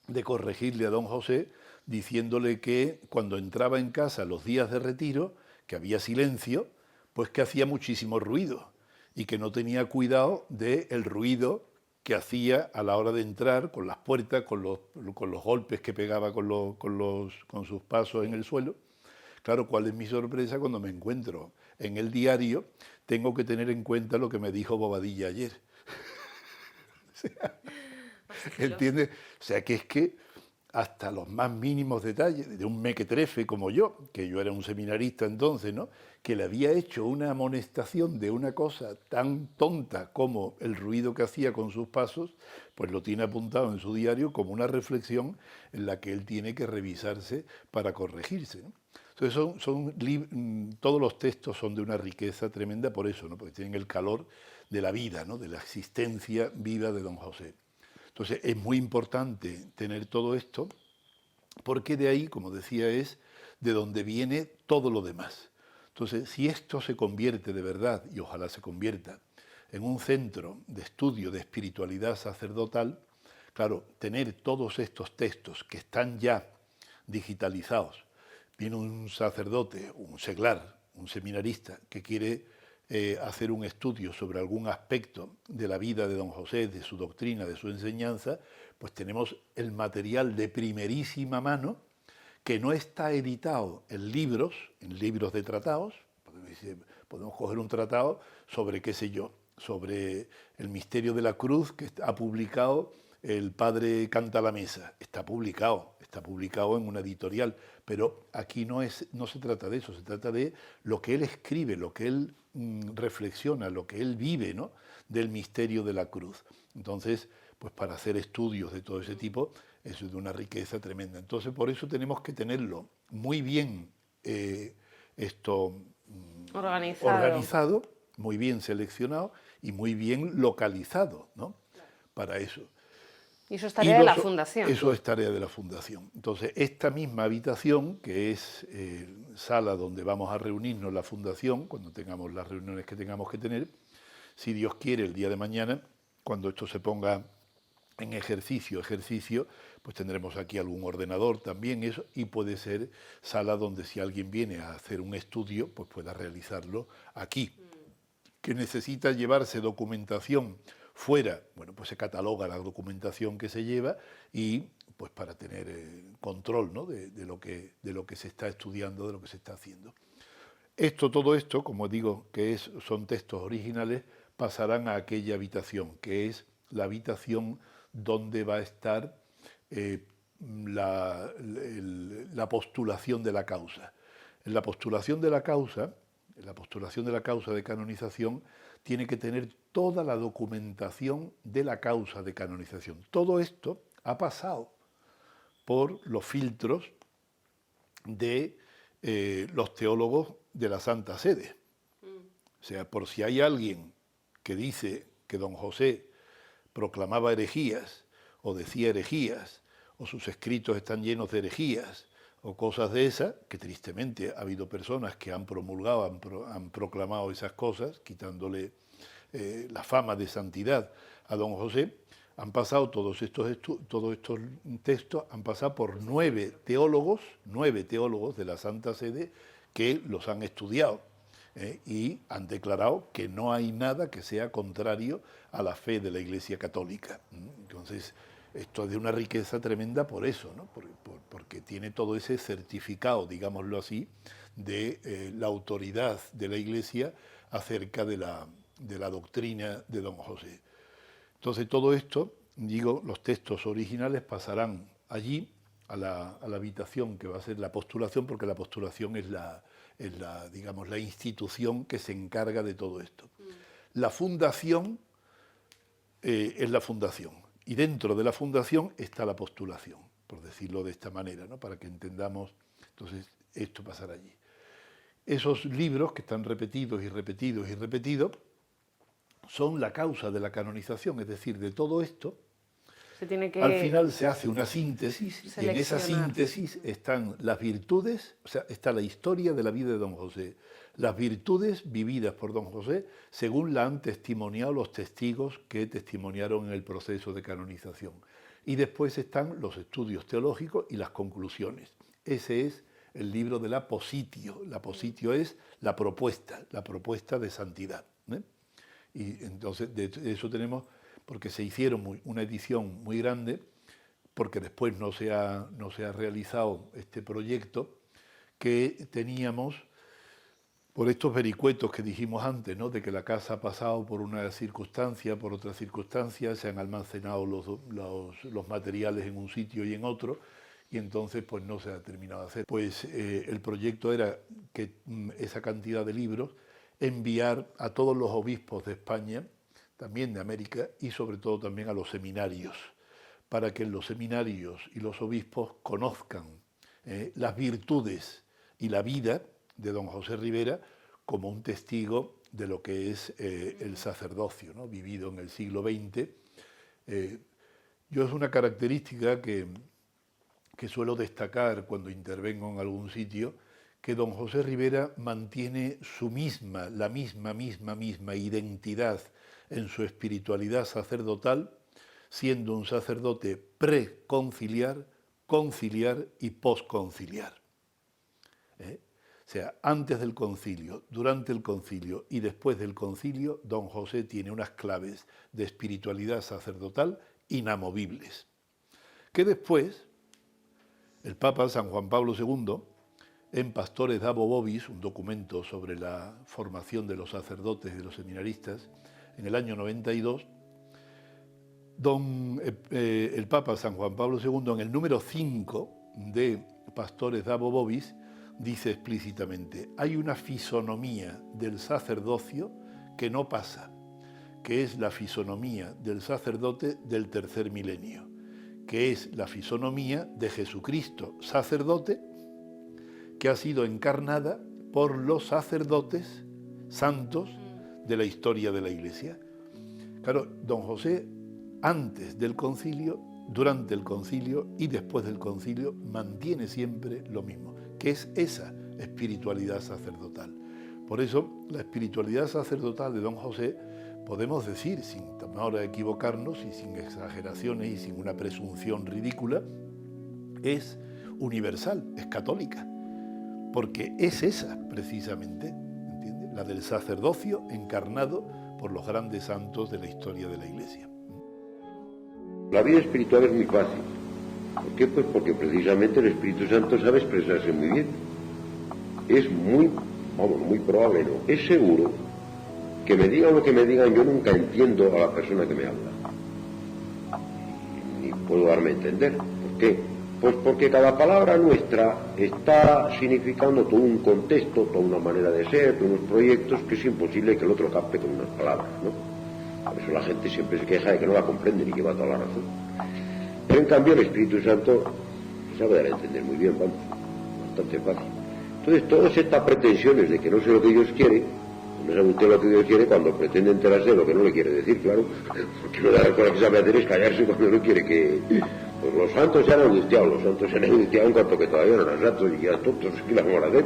de corregirle a don José diciéndole que cuando entraba en casa los días de retiro, que había silencio, pues que hacía muchísimo ruido y que no tenía cuidado del ruido que hacía a la hora de entrar con las puertas, con los golpes que pegaba con sus pasos en el suelo. Claro, ¿cuál es mi sorpresa cuando me encuentro en el diario? Tengo que tener en cuenta lo que me dijo Bobadilla ayer. O sea, ¿entiendes? O sea, que es que hasta los más mínimos detalles de un mequetrefe como yo, que yo era un seminarista entonces, ¿no? Que le había hecho una amonestación de una cosa tan tonta como el ruido que hacía con sus pasos, pues lo tiene apuntado en su diario como una reflexión en la que él tiene que revisarse para corregirse, ¿no? Entonces todos los textos son de una riqueza tremenda por eso, ¿no? Porque tienen el calor de la vida, ¿no? De la existencia viva de don José. Entonces es muy importante tener todo esto porque de ahí, como decía, es de donde viene todo lo demás. Entonces, si esto se convierte de verdad, y ojalá se convierta, en un centro de estudio de espiritualidad sacerdotal, claro, tener todos estos textos que están ya digitalizados, viene un sacerdote, un seglar, un seminarista, que quiere hacer un estudio sobre algún aspecto de la vida de don José, de su doctrina, de su enseñanza, pues tenemos el material de primerísima mano que no está editado en libros de tratados, podemos coger un tratado sobre, qué sé yo, sobre el misterio de la cruz que ha publicado el padre Cantalamessa. Está publicado en una editorial, pero aquí no se trata de eso, se trata de lo que él escribe, lo que él reflexiona, lo que él vive, ¿no?, del misterio de la cruz. Entonces, pues para hacer estudios de todo ese tipo, eso es de una riqueza tremenda. Entonces, por eso tenemos que tenerlo muy bien organizado, muy bien seleccionado y muy bien localizado, ¿no?, para eso. Y eso es tarea de la Fundación. Eso es tarea de la Fundación. Entonces, esta misma habitación, que es sala donde vamos a reunirnos la Fundación, cuando tengamos las reuniones que tengamos que tener, si Dios quiere, el día de mañana, cuando esto se ponga en ejercicio, pues tendremos aquí algún ordenador también, eso, y puede ser sala donde si alguien viene a hacer un estudio, pues pueda realizarlo aquí. Que necesita llevarse documentación fuera, bueno, pues se cataloga la documentación que se lleva y pues para tener control, ¿no?, de lo que se está estudiando, de lo que se está haciendo. Todo esto, como digo, que son textos originales, pasarán a aquella habitación, que es la habitación donde va a estar la postulación de la causa. En la postulación de la causa de canonización tiene que tener toda la documentación de la causa de canonización. Todo esto ha pasado por los filtros de los teólogos de la Santa Sede. O sea, por si hay alguien que dice que don José proclamaba herejías o decía herejías o sus escritos están llenos de herejías o cosas de esas, que tristemente ha habido personas que han promulgado, han proclamado esas cosas, quitándole la fama de santidad a don José, han pasado todos estos textos, han pasado por 9 teólogos de la Santa Sede que los han estudiado y han declarado que no hay nada que sea contrario a la fe de la Iglesia Católica. Entonces, esto es de una riqueza tremenda por eso, ¿no?, porque tiene todo ese certificado, digámoslo así, de la autoridad de la Iglesia acerca de la doctrina de don José. Entonces todo esto, digo, los textos originales pasarán allí a la habitación que va a ser la postulación, porque la postulación es digamos, la institución que se encarga de todo esto. La fundación es la fundación. Y dentro de la fundación está la postulación, por decirlo de esta manera, ¿no?, para que entendamos. Entonces, esto pasará allí. Esos libros que están repetidos y repetidos y repetidos son la causa de la canonización, es decir, de todo esto. Al final se hace una síntesis y en esa síntesis están las virtudes, o sea, está la historia de la vida de don José, las virtudes vividas por don José según la han testimoniado los testigos que testimoniaron en el proceso de canonización. Y después están los estudios teológicos y las conclusiones. Ese es el libro de la positio. La positio es la propuesta de santidad, ¿eh? Y entonces de eso tenemos, porque se hicieron una edición muy grande, porque después no se ha realizado este proyecto, que teníamos, por estos vericuetos que dijimos antes, ¿no?, de que la casa ha pasado por una circunstancia, por otra circunstancia, se han almacenado los materiales en un sitio y en otro, y entonces pues no se ha terminado de hacer. Pues el proyecto era que esa cantidad de libros enviar a todos los obispos de España, también de América, y sobre todo también a los seminarios, para que los seminarios y los obispos conozcan las virtudes y la vida de don José Ribera como un testigo de lo que es el sacerdocio, ¿no?, vivido en el siglo XX. Yo es una característica que suelo destacar cuando intervengo en algún sitio, que don José Ribera mantiene la misma identidad en su espiritualidad sacerdotal, siendo un sacerdote preconciliar, conciliar y posconciliar. O sea, antes del concilio, durante el concilio y después del concilio, don José tiene unas claves de espiritualidad sacerdotal inamovibles, que después el Papa San Juan Pablo II en Pastores Dabo Vobis, un documento sobre la formación de los sacerdotes y de los seminaristas, en el año 92, el Papa San Juan Pablo II, en el número 5 de Pastores Dabo Vobis, dice explícitamente: hay una fisonomía del sacerdocio que no pasa, que es la fisonomía del sacerdote del tercer milenio, que es la fisonomía de Jesucristo, sacerdote, que ha sido encarnada por los sacerdotes santos de la historia de la Iglesia. Claro, don José, antes del concilio, durante el concilio y después del concilio, mantiene siempre lo mismo, que es esa espiritualidad sacerdotal. Por eso, la espiritualidad sacerdotal de don José, podemos decir, sin temor a equivocarnos y sin exageraciones y sin una presunción ridícula, es universal, es católica, porque es esa precisamente, ¿entiende?, la del sacerdocio encarnado por los grandes santos de la historia de la Iglesia. La vida espiritual es muy fácil. ¿Por qué? Pues porque precisamente el Espíritu Santo sabe expresarse muy bien. Es muy probable, ¿no? Es seguro que me digan lo que me digan, yo nunca entiendo a la persona que me habla. Ni puedo darme a entender. ¿Por qué? Pues porque cada palabra nuestra está significando todo un contexto, toda una manera de ser, todos unos proyectos que es imposible que el otro capte con unas palabras, ¿no? Por eso la gente siempre se queja de que no la comprende ni que va toda la razón. Pero en cambio el Espíritu Santo sabe dar a entender muy bien, vamos, bastante fácil. Entonces todas estas pretensiones de que no sé lo que Dios quiere, no sabe usted lo que Dios quiere cuando pretende enterarse de lo que no le quiere decir, claro, porque lo que sabe hacer es callarse cuando no quiere que... Pues los santos se han angustiado en cuanto que todavía no eran santos y ya tontos, ¿qué la vamos a hacer?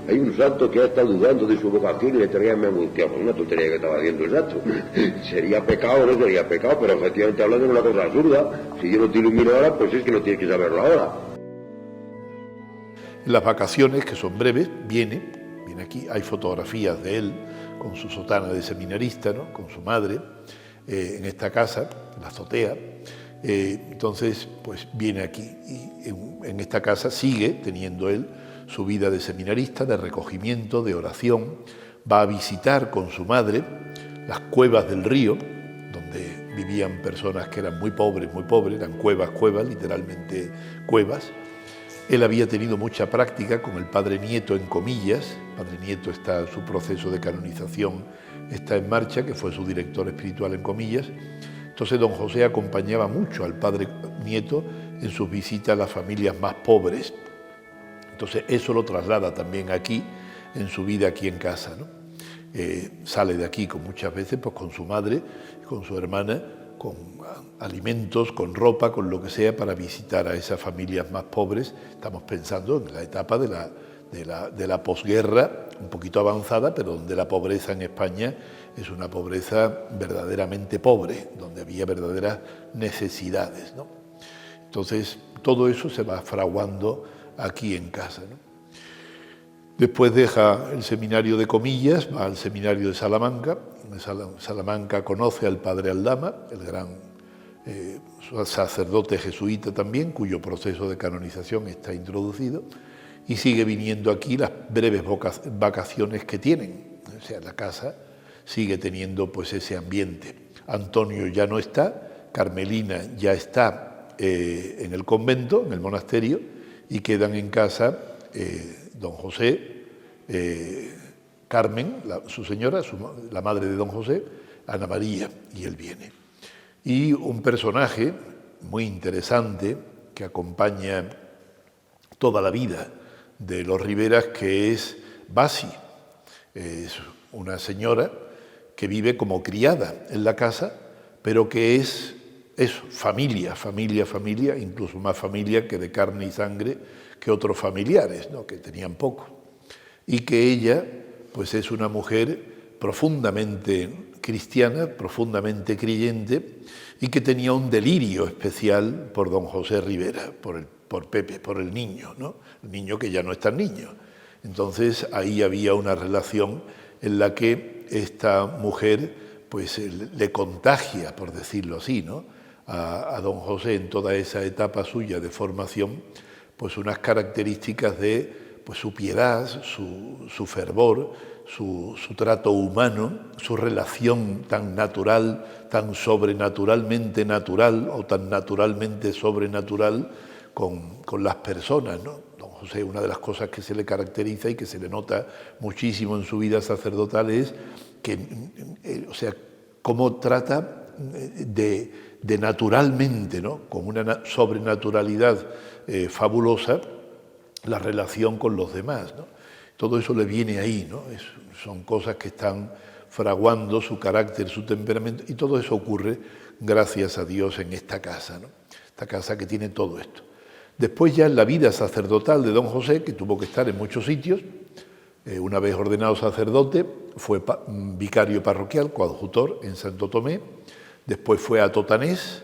Hay un santo que ha estado dudando de su vocación y le traía me angustiado, pues una tontería que estaba haciendo el santo. Sería pecado o no sería pecado, pero efectivamente hablando de una cosa absurda, si yo no te ilumino ahora, pues es que no tienes que saberlo ahora. En las vacaciones, que son breves, viene aquí, hay fotografías de él con su sotana de seminarista, ¿no?, con su madre, en esta casa, en la azotea. Entonces, pues viene aquí y en esta casa sigue teniendo él su vida de seminarista, de recogimiento, de oración. Va a visitar con su madre las cuevas del río, donde vivían personas que eran muy pobres, eran cuevas, literalmente cuevas. Él había tenido mucha práctica con el Padre Nieto en Comillas. Padre Nieto está, su proceso de canonización está en marcha, que fue su director espiritual en Comillas. Entonces don José acompañaba mucho al Padre Nieto en sus visitas a las familias más pobres. Entonces eso lo traslada también aquí, en su vida aquí en casa, ¿no? Sale de aquí muchas veces pues, con su madre, con su hermana, con alimentos, con ropa, con lo que sea, para visitar a esas familias más pobres. Estamos pensando en la etapa de la posguerra, un poquito avanzada, pero donde la pobreza en España es una pobreza verdaderamente pobre, donde había verdaderas necesidades, ¿no? Entonces, todo eso se va fraguando aquí en casa, ¿no? Después deja el seminario de Comillas, va al seminario de Salamanca. En Salamanca conoce al padre Aldama, el gran sacerdote jesuita también, cuyo proceso de canonización está introducido, y sigue viniendo aquí las breves vacaciones que tienen. O sea, la casa sigue teniendo pues ese ambiente. Antonio ya no está, Carmelina ya está en el convento, en el monasterio, y quedan en casa don José, Carmen, su señora, la madre de don José, Ana María, y él viene. Y un personaje muy interesante que acompaña toda la vida de los Riveras, que es Basi. Es una señora que vive como criada en la casa, pero que es familia, incluso más familia que de carne y sangre que otros familiares, ¿no?, que tenían poco. Y que ella, pues es una mujer profundamente cristiana, profundamente creyente, y que tenía un delirio especial por don José Rivera, por Pepe, por el niño, ¿no?, el niño que ya no es tan niño. Entonces ahí había una relación en la que esta mujer pues le contagia, por decirlo así, ¿no?, a don José en toda esa etapa suya de formación, pues unas características de pues su piedad, su fervor, su trato humano, su relación tan natural, tan sobrenaturalmente natural o tan naturalmente sobrenatural con las personas, ¿no? Don José, una de las cosas que se le caracteriza y que se le nota muchísimo en su vida sacerdotal es que, cómo trata de naturalmente, ¿no?, con una sobrenaturalidad fabulosa, la relación con los demás, ¿no? Todo eso le viene ahí, ¿no? Son cosas que están fraguando su carácter, su temperamento, y todo eso ocurre, gracias a Dios, en esta casa, ¿no? Esta casa que tiene todo esto. Después ya en la vida sacerdotal de don José, que tuvo que estar en muchos sitios, una vez ordenado sacerdote, fue vicario parroquial, coadjutor en Santo Tomé, después fue a Totanés,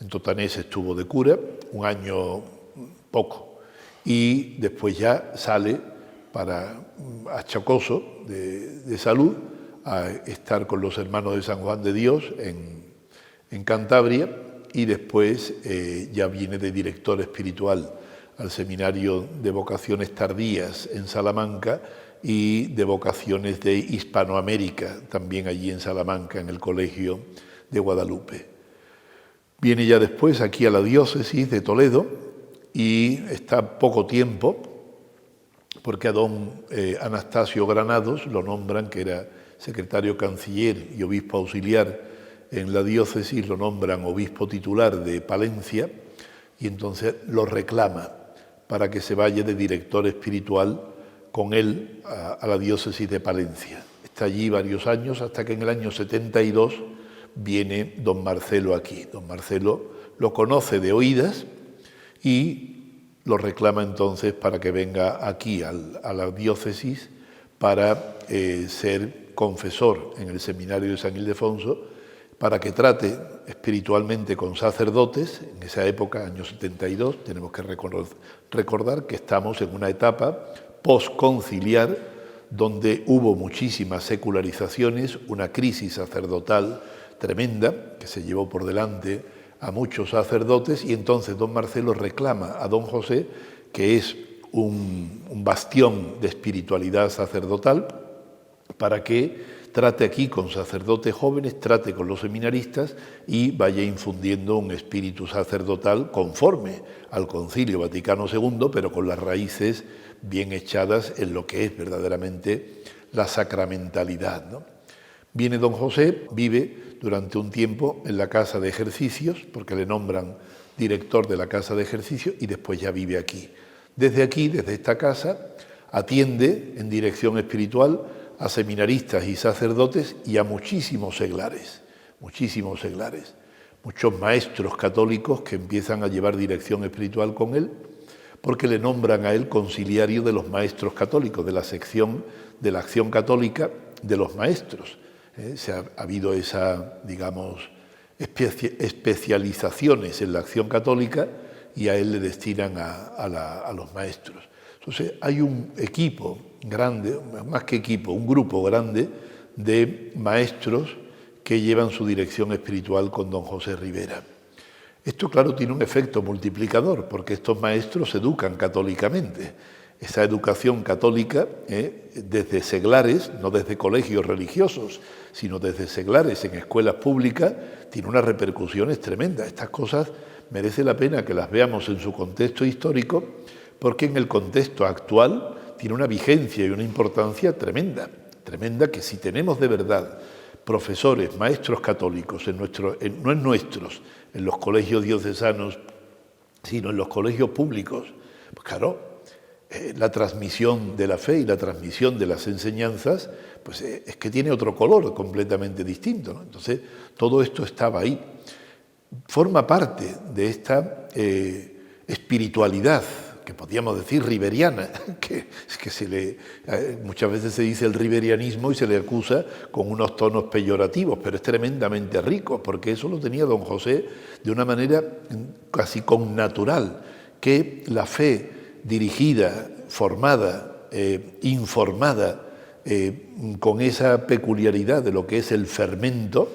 en Totanés estuvo de cura, un año poco, y después ya sale para Achacoso de salud, a estar con los hermanos de San Juan de Dios en Cantabria, y después ya viene de director espiritual al Seminario de Vocaciones Tardías en Salamanca y de Vocaciones de Hispanoamérica, también allí en Salamanca, en el Colegio de Guadalupe. Viene ya después aquí a la diócesis de Toledo y está poco tiempo, porque a don Anastasio Granados lo nombran, que era secretario canciller y obispo auxiliar en la diócesis, lo nombran obispo titular de Palencia, y entonces lo reclama para que se vaya de director espiritual con él a la diócesis de Palencia. Está allí varios años, hasta que en el año 72 viene don Marcelo aquí. Don Marcelo lo conoce de oídas y lo reclama entonces para que venga aquí a la diócesis para ser confesor en el seminario de San Ildefonso, para que trate espiritualmente con sacerdotes. En esa época, año 72, tenemos que recordar que estamos en una etapa posconciliar donde hubo muchísimas secularizaciones, una crisis sacerdotal tremenda que se llevó por delante a muchos sacerdotes, y entonces don Marcelo reclama a don José, que es un bastión de espiritualidad sacerdotal, para que trate aquí con sacerdotes jóvenes, trate con los seminaristas y vaya infundiendo un espíritu sacerdotal conforme al Concilio Vaticano II, pero con las raíces bien echadas en lo que es verdaderamente la sacramentalidad, ¿no? Viene don José, vive durante un tiempo en la Casa de Ejercicios, porque le nombran director de la Casa de Ejercicios, y después ya vive aquí. Desde aquí, desde esta casa, atiende en dirección espiritual a seminaristas y sacerdotes y a muchísimos seglares, muchos maestros católicos que empiezan a llevar dirección espiritual con él, porque le nombran a él conciliario de los maestros católicos, de la sección de la acción católica de los maestros. Ha habido esa, digamos, especializaciones en la acción católica, y a él le destinan a los maestros. Entonces hay un equipo grande, más que equipo, un grupo grande de maestros que llevan su dirección espiritual con don José Rivera. Esto, claro, tiene un efecto multiplicador, porque estos maestros educan católicamente. Esa educación católica, desde seglares, no desde colegios religiosos, sino desde seglares en escuelas públicas, tiene unas repercusiones tremendas. Estas cosas merece la pena que las veamos en su contexto histórico, porque en el contexto actual tiene una vigencia y una importancia tremenda, que si tenemos de verdad profesores, maestros católicos, no en nuestros, en los colegios diocesanos, sino en los colegios públicos, pues claro, la transmisión de la fe y la transmisión de las enseñanzas, pues es que tiene otro color completamente distinto, ¿no? Entonces, todo esto estaba ahí. Forma parte de esta espiritualidad, que podríamos decir riberiana, que muchas veces se dice el riberianismo y se le acusa con unos tonos peyorativos, pero es tremendamente rico, porque eso lo tenía don José de una manera casi connatural, que la fe dirigida, formada, informada, con esa peculiaridad de lo que es el fermento,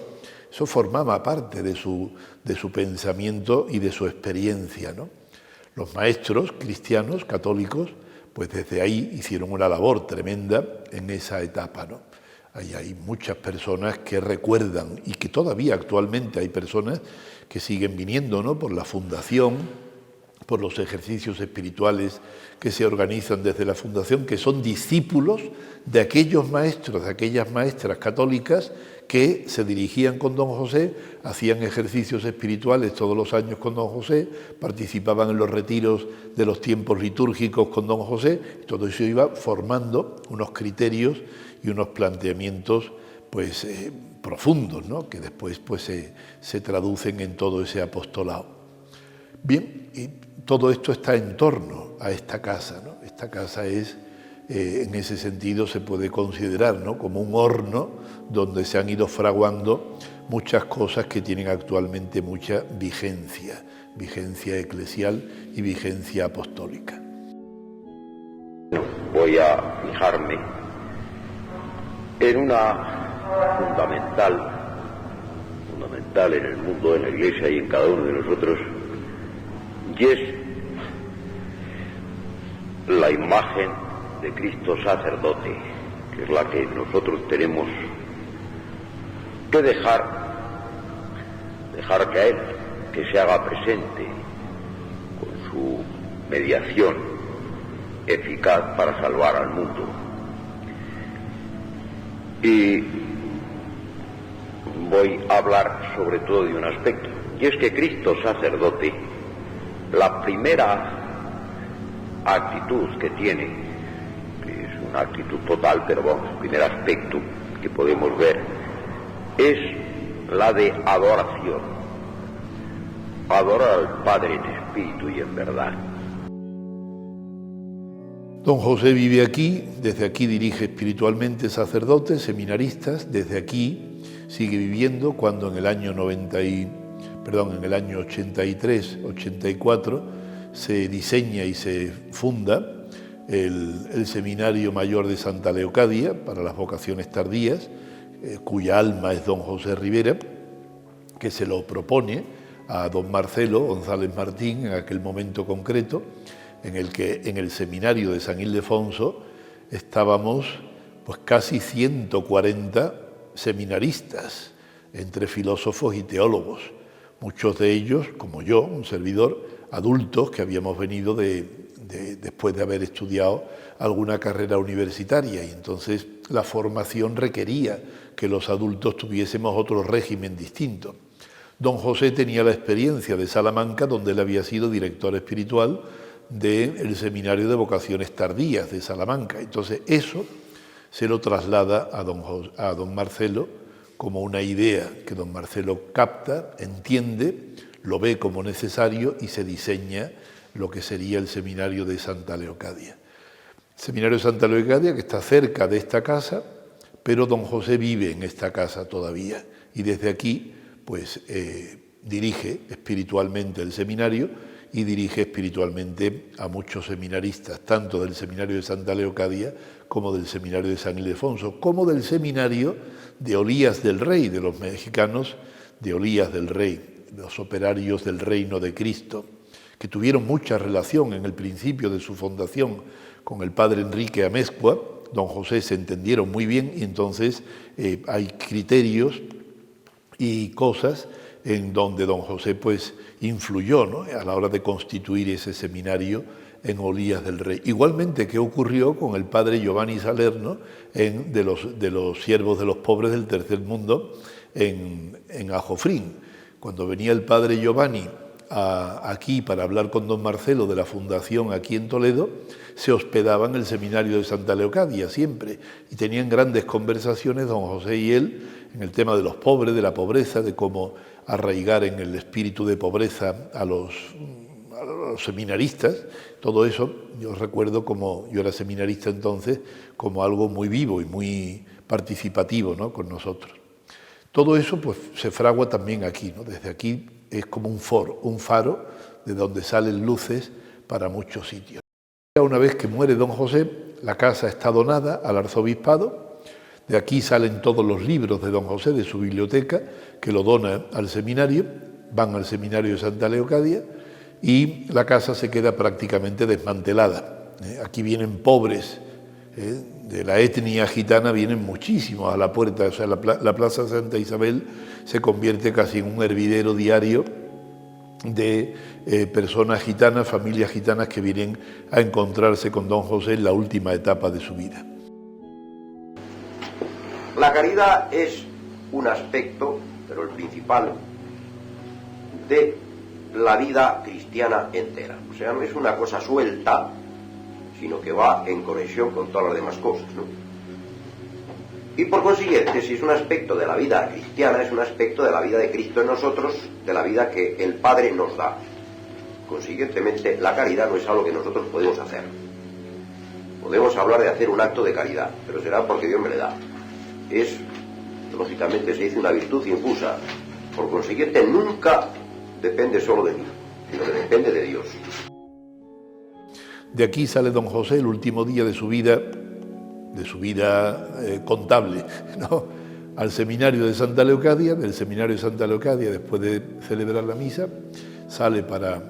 eso formaba parte de su pensamiento y de su experiencia, ¿no? Los maestros cristianos, católicos, pues desde ahí hicieron una labor tremenda en esa etapa, ¿no? Ahí hay muchas personas que recuerdan y que todavía actualmente hay personas que siguen viniendo, ¿no?, por la fundación, por los ejercicios espirituales que se organizan desde la fundación, que son discípulos de aquellos maestros, de aquellas maestras católicas que se dirigían con don José, hacían ejercicios espirituales todos los años con don José, participaban en los retiros de los tiempos litúrgicos con don José, y todo eso iba formando unos criterios y unos planteamientos pues profundos, ¿no?, que después pues se traducen en todo ese apostolado. Bien, y todo esto está en torno a esta casa, ¿no? Esta casa es, en ese sentido, se puede considerar, ¿no?, como un horno donde se han ido fraguando muchas cosas que tienen actualmente mucha vigencia, vigencia eclesial y vigencia apostólica. Voy a fijarme en una fundamental en el mundo, en la Iglesia y en cada uno de nosotros, y es la imagen de Cristo sacerdote, que es la que nosotros tenemos que dejar que a Él, que se haga presente con su mediación eficaz para salvar al mundo. Y voy a hablar sobre todo de un aspecto, y es que Cristo sacerdote, la primera actitud que tiene, que es una actitud total, pero vamos, el primer aspecto que podemos ver es la de adoración. Adorar al Padre en espíritu y en verdad. Don José vive aquí, desde aquí dirige espiritualmente sacerdotes, seminaristas, desde aquí sigue viviendo cuando en el año 83, 84 se diseña y se funda el Seminario Mayor de Santa Leocadia para las vocaciones tardías, cuya alma es don José Rivera, que se lo propone a don Marcelo González Martín en aquel momento concreto, en el que en el seminario de San Ildefonso estábamos pues casi 140 seminaristas, entre filósofos y teólogos, muchos de ellos, como yo, un servidor, adultos que habíamos venido después de haber estudiado alguna carrera universitaria, y entonces la formación requería que los adultos tuviésemos otro régimen distinto. Don José tenía la experiencia de Salamanca, donde él había sido director espiritual del Seminario de Vocaciones Tardías de Salamanca. Entonces eso se lo traslada a don Marcelo como una idea que don Marcelo capta, entiende, lo ve como necesario y se diseña lo que sería el Seminario de Santa Leocadia. Seminario de Santa Leocadia, que está cerca de esta casa, pero don José vive en esta casa todavía y desde aquí pues dirige espiritualmente el seminario y dirige espiritualmente a muchos seminaristas, tanto del Seminario de Santa Leocadia como del Seminario de San Ildefonso, como del Seminario de Olías del Rey, de los mexicanos de Olías del Rey, los operarios del Reino de Cristo, que tuvieron mucha relación en el principio de su fundación con el padre Enrique Amezcua. Don José se entendieron muy bien y entonces hay criterios y cosas en donde don José pues influyó, ¿no?, a la hora de constituir ese seminario en Olías del Rey. Igualmente que ocurrió con el padre Giovanni Salerno de los siervos de los pobres del tercer mundo en Ajofrín. Cuando venía el padre Giovanni aquí para hablar con don Marcelo de la fundación aquí en Toledo, se hospedaba en el seminario de Santa Leocadia siempre y tenían grandes conversaciones don José y él en el tema de los pobres, de la pobreza, de cómo arraigar en el espíritu de pobreza a los seminaristas. Todo eso yo recuerdo, como yo era seminarista entonces, como algo muy vivo y muy participativo, ¿no?, con nosotros. Todo eso pues se fragua también aquí, ¿no? Desde aquí es como un faro de donde salen luces para muchos sitios. Una vez que muere don José, la casa está donada al arzobispado. De aquí salen todos los libros de don José, de su biblioteca, que lo dona al seminario, van al seminario de Santa Leocadia y la casa se queda prácticamente desmantelada. Aquí vienen pobres, de la etnia gitana vienen muchísimos a la puerta, o sea, la Plaza Santa Isabel se convierte casi en un hervidero diario de personas gitanas, familias gitanas que vienen a encontrarse con don José en la última etapa de su vida. La caridad es un aspecto, pero el principal, de la vida cristiana entera. O sea, no es una cosa suelta, sino que va en conexión con todas las demás cosas, ¿no? Y por consiguiente, si es un aspecto de la vida cristiana, es un aspecto de la vida de Cristo en nosotros, de la vida que el Padre nos da. Consiguientemente, la caridad no es algo que nosotros podemos hacer. Podemos hablar de hacer un acto de caridad, pero será porque Dios me le da. Es, lógicamente, se dice una virtud infusa. Por consiguiente, nunca depende solo de mí, sino que depende de Dios. De aquí sale don José el último día de su vida contable, ¿no? Al seminario de Santa Leocadia. Del seminario de Santa Leocadia, después de celebrar la misa, sale para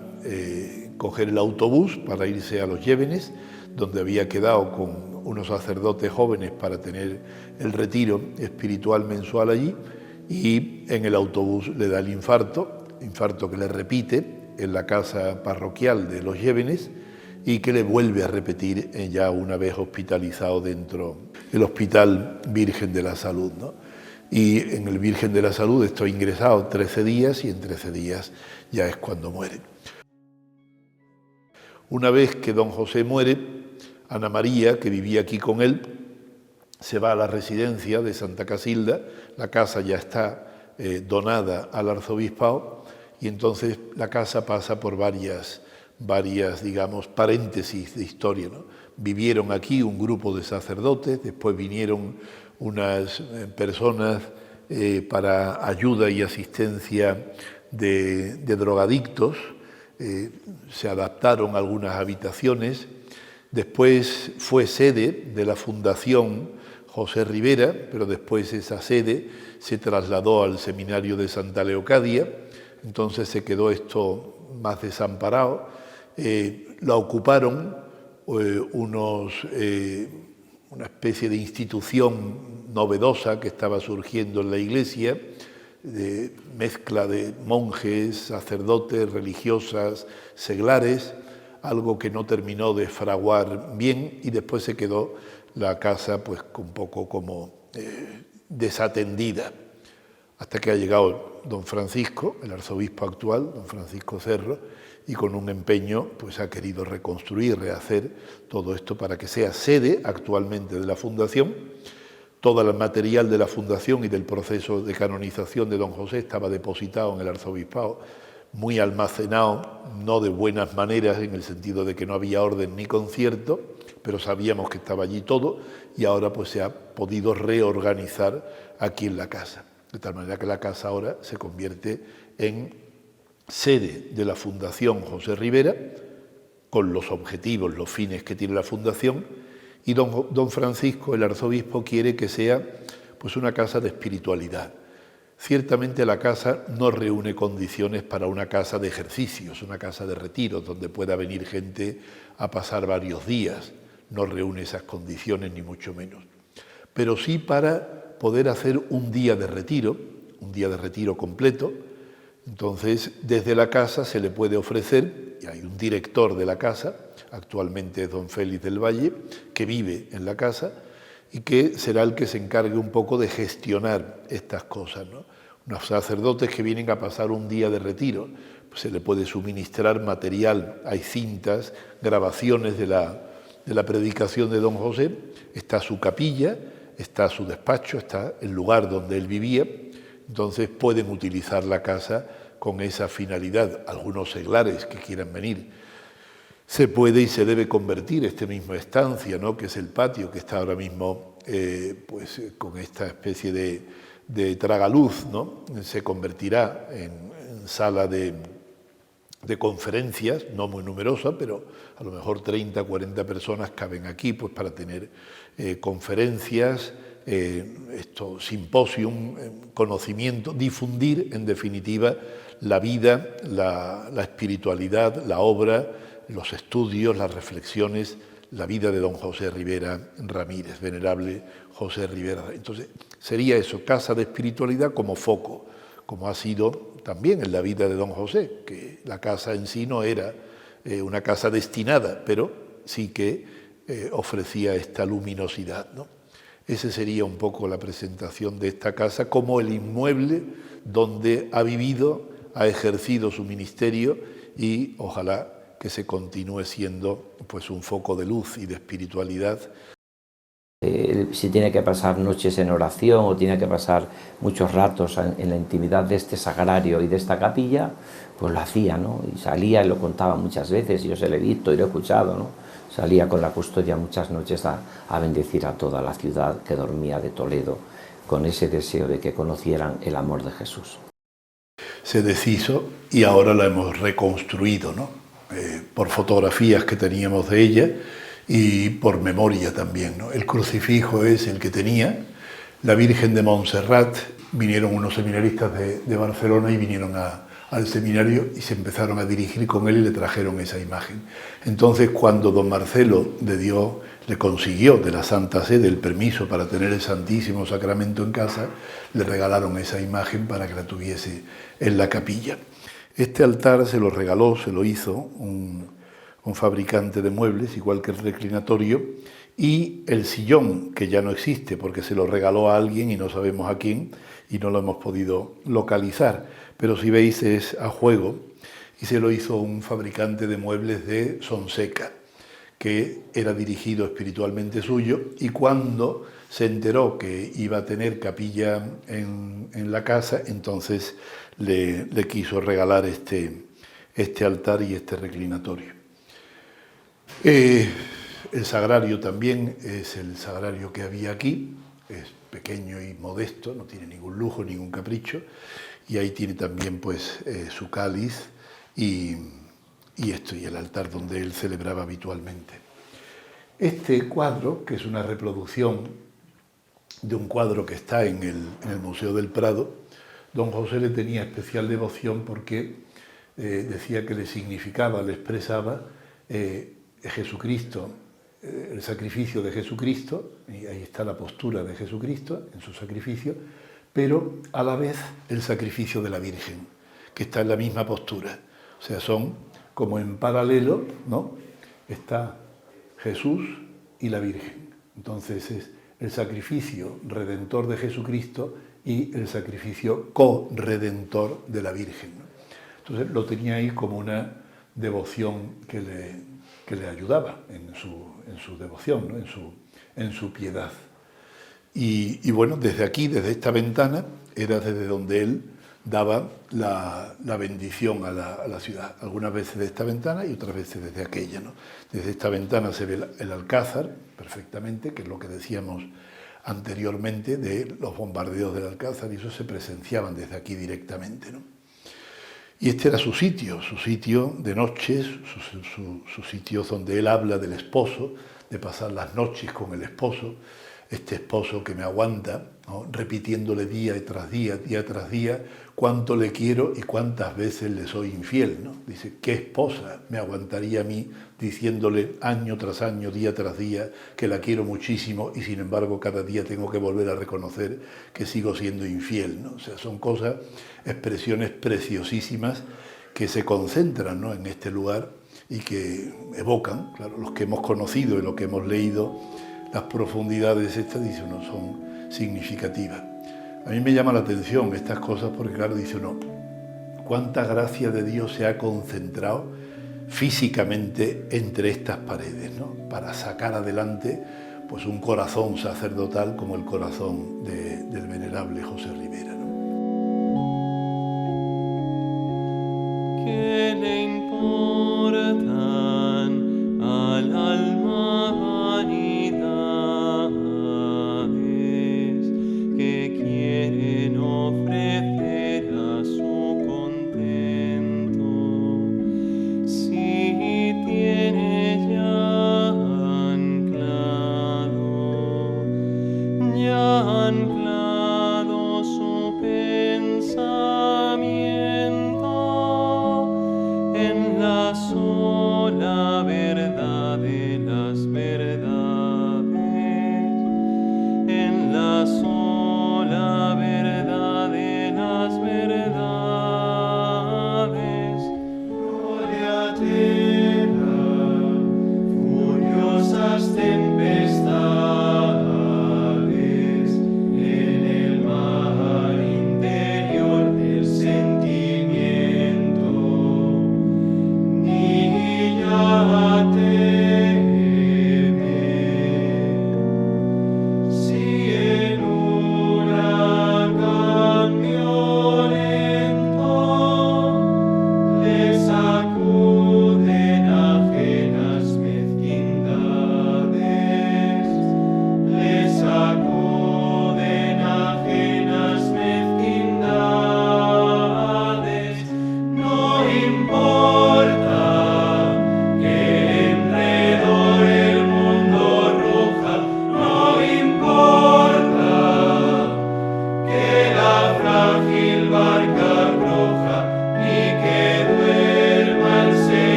coger el autobús para irse a los Llévenes, donde había quedado con unos sacerdotes jóvenes para tener el retiro espiritual mensual allí, y en el autobús le da el infarto que le repite en la casa parroquial de los Llévenes, y que le vuelve a repetir ya una vez hospitalizado dentro del Hospital Virgen de la Salud, ¿no? Y en el Virgen de la Salud estoy ingresado 13 días y en 13 días ya es cuando muere. Una vez que don José muere, Ana María, que vivía aquí con él, se va a la residencia de Santa Casilda. La casa ya está donada al arzobispado, y entonces la casa pasa por varias, digamos, paréntesis de historia, ¿no? Vivieron aquí un grupo de sacerdotes, después vinieron unas personas para ayuda y asistencia de drogadictos, se adaptaron algunas habitaciones, después fue sede de la Fundación José Rivera, pero después esa sede se trasladó al seminario de Santa Leocadia, entonces se quedó esto más desamparado. La ocuparon una especie de institución novedosa que estaba surgiendo en la Iglesia, de mezcla de monjes, sacerdotes, religiosas, seglares, algo que no terminó de fraguar bien, y después se quedó la casa pues un poco como desatendida, hasta que ha llegado don Francisco, el arzobispo actual, don Francisco Cerro, y con un empeño pues ha querido reconstruir, rehacer todo esto para que sea sede actualmente de la Fundación. Todo el material de la Fundación y del proceso de canonización de don José estaba depositado en el arzobispado, muy almacenado, no de buenas maneras, en el sentido de que no había orden ni concierto, pero sabíamos que estaba allí todo, y ahora pues se ha podido reorganizar aquí en la casa. De tal manera que la casa ahora se convierte en sede de la Fundación José Rivera, con los objetivos, los fines que tiene la Fundación, y don Francisco, el arzobispo, quiere que sea pues una casa de espiritualidad. Ciertamente la casa no reúne condiciones para una casa de ejercicios, una casa de retiros, donde pueda venir gente a pasar varios días. No reúne esas condiciones, ni mucho menos. Pero sí para poder hacer un día de retiro completo. Entonces, desde la casa se le puede ofrecer, y hay un director de la casa, actualmente es don Félix del Valle, que vive en la casa y que será el que se encargue un poco de gestionar estas cosas, ¿no? Unos sacerdotes que vienen a pasar un día de retiro, pues se le puede suministrar material, hay cintas, grabaciones de la predicación de don José, está su capilla, está su despacho, está el lugar donde él vivía. Entonces pueden utilizar la casa con esa finalidad. Algunos seglares que quieran venir. Se puede y se debe convertir esta misma estancia, ¿no?, que es el patio, que está ahora mismo pues con esta especie de tragaluz, ¿no? Se convertirá en sala de conferencias, no muy numerosa, pero a lo mejor 30, 40 personas caben aquí pues para tener conferencias, simposium, conocimiento, difundir en definitiva la vida, la espiritualidad, la obra, los estudios, las reflexiones, la vida de don José Ribera Ramírez, venerable José Ribera. Entonces, sería eso, casa de espiritualidad como foco, como ha sido también en la vida de don José, que la casa en sí no era una casa destinada, pero sí que ofrecía esta luminosidad, ¿no? Esa sería un poco la presentación de esta casa como el inmueble donde ha vivido, ha ejercido su ministerio y ojalá que se continúe siendo pues un foco de luz y de espiritualidad. Si tiene que pasar noches en oración o tiene que pasar muchos ratos en la intimidad de este sagrario y de esta capilla, pues lo hacía, ¿no? Y salía y lo contaba muchas veces, yo se lo he visto y lo he escuchado, ¿no? Salía con la custodia muchas noches a bendecir a toda la ciudad que dormía de Toledo, con ese deseo de que conocieran el amor de Jesús. Se deshizo y ahora la hemos reconstruido, ¿no? Por fotografías que teníamos de ella y por memoria también, ¿no? El crucifijo es el que tenía, la Virgen de Montserrat, vinieron unos seminaristas de Barcelona y vinieron al seminario y se empezaron a dirigir con él y le trajeron esa imagen. Entonces, cuando don Marcelo le consiguió de la Santa Sede el permiso para tener el Santísimo Sacramento en casa, le regalaron esa imagen para que la tuviese en la capilla. Este altar se lo regaló, se lo hizo un fabricante de muebles, igual que el reclinatorio, y el sillón, que ya no existe porque se lo regaló a alguien y no sabemos a quién, y no lo hemos podido localizar, pero si veis es a juego, y se lo hizo un fabricante de muebles de Sonseca, que era dirigido espiritualmente suyo, y cuando se enteró que iba a tener capilla en la casa, entonces le quiso regalar este altar y este reclinatorio. El sagrario también es el sagrario que había aquí, es pequeño y modesto, no tiene ningún lujo, ningún capricho, y ahí tiene también pues su cáliz y el altar donde él celebraba habitualmente. Este cuadro, que es una reproducción de un cuadro que está en el Museo del Prado, don José le tenía especial devoción porque decía que le significaba, le expresaba Jesucristo, el sacrificio de Jesucristo, y ahí está la postura de Jesucristo en su sacrificio, pero a la vez el sacrificio de la Virgen, que está en la misma postura. O sea, son como en paralelo, ¿no? Está Jesús y la Virgen. Entonces es el sacrificio redentor de Jesucristo y el sacrificio corredentor de la Virgen, ¿no? Entonces lo tenía ahí como una devoción que le ayudaba en su devoción, ¿no? en su piedad. Y bueno, desde aquí, desde esta ventana, era desde donde él daba la bendición a la ciudad. Algunas veces de esta ventana y otras veces desde aquella, ¿no? Desde esta ventana se ve el Alcázar perfectamente, que es lo que decíamos anteriormente de los bombardeos del Alcázar, y eso se presenciaban desde aquí directamente, ¿no? Y este era su sitio de noches, su sitio donde él habla del esposo, de pasar las noches con el esposo, este esposo que me aguanta, ¿no? Repitiéndole día tras día, cuánto le quiero y cuántas veces le soy infiel, ¿no? Dice, ¿qué esposa me aguantaría a mí diciéndole año tras año, día tras día, que la quiero muchísimo y sin embargo cada día tengo que volver a reconocer que sigo siendo infiel, ¿no? O sea, son cosas, expresiones preciosísimas que se concentran, ¿no? en este lugar y que evocan, claro, los que hemos conocido y los que hemos leído las profundidades estas, dice uno, son significativas. A mí me llama la atención estas cosas porque, claro, dice uno, cuánta gracia de Dios se ha concentrado físicamente entre estas paredes, ¿no? Para sacar adelante pues, un corazón sacerdotal como el corazón del venerable José Ribera, ¿no? ¿Qué le importan al alma vanidades que quieren ofrecer a su contento? Si tiene ya anclado su pensamiento en la sola verdad de la las verdades.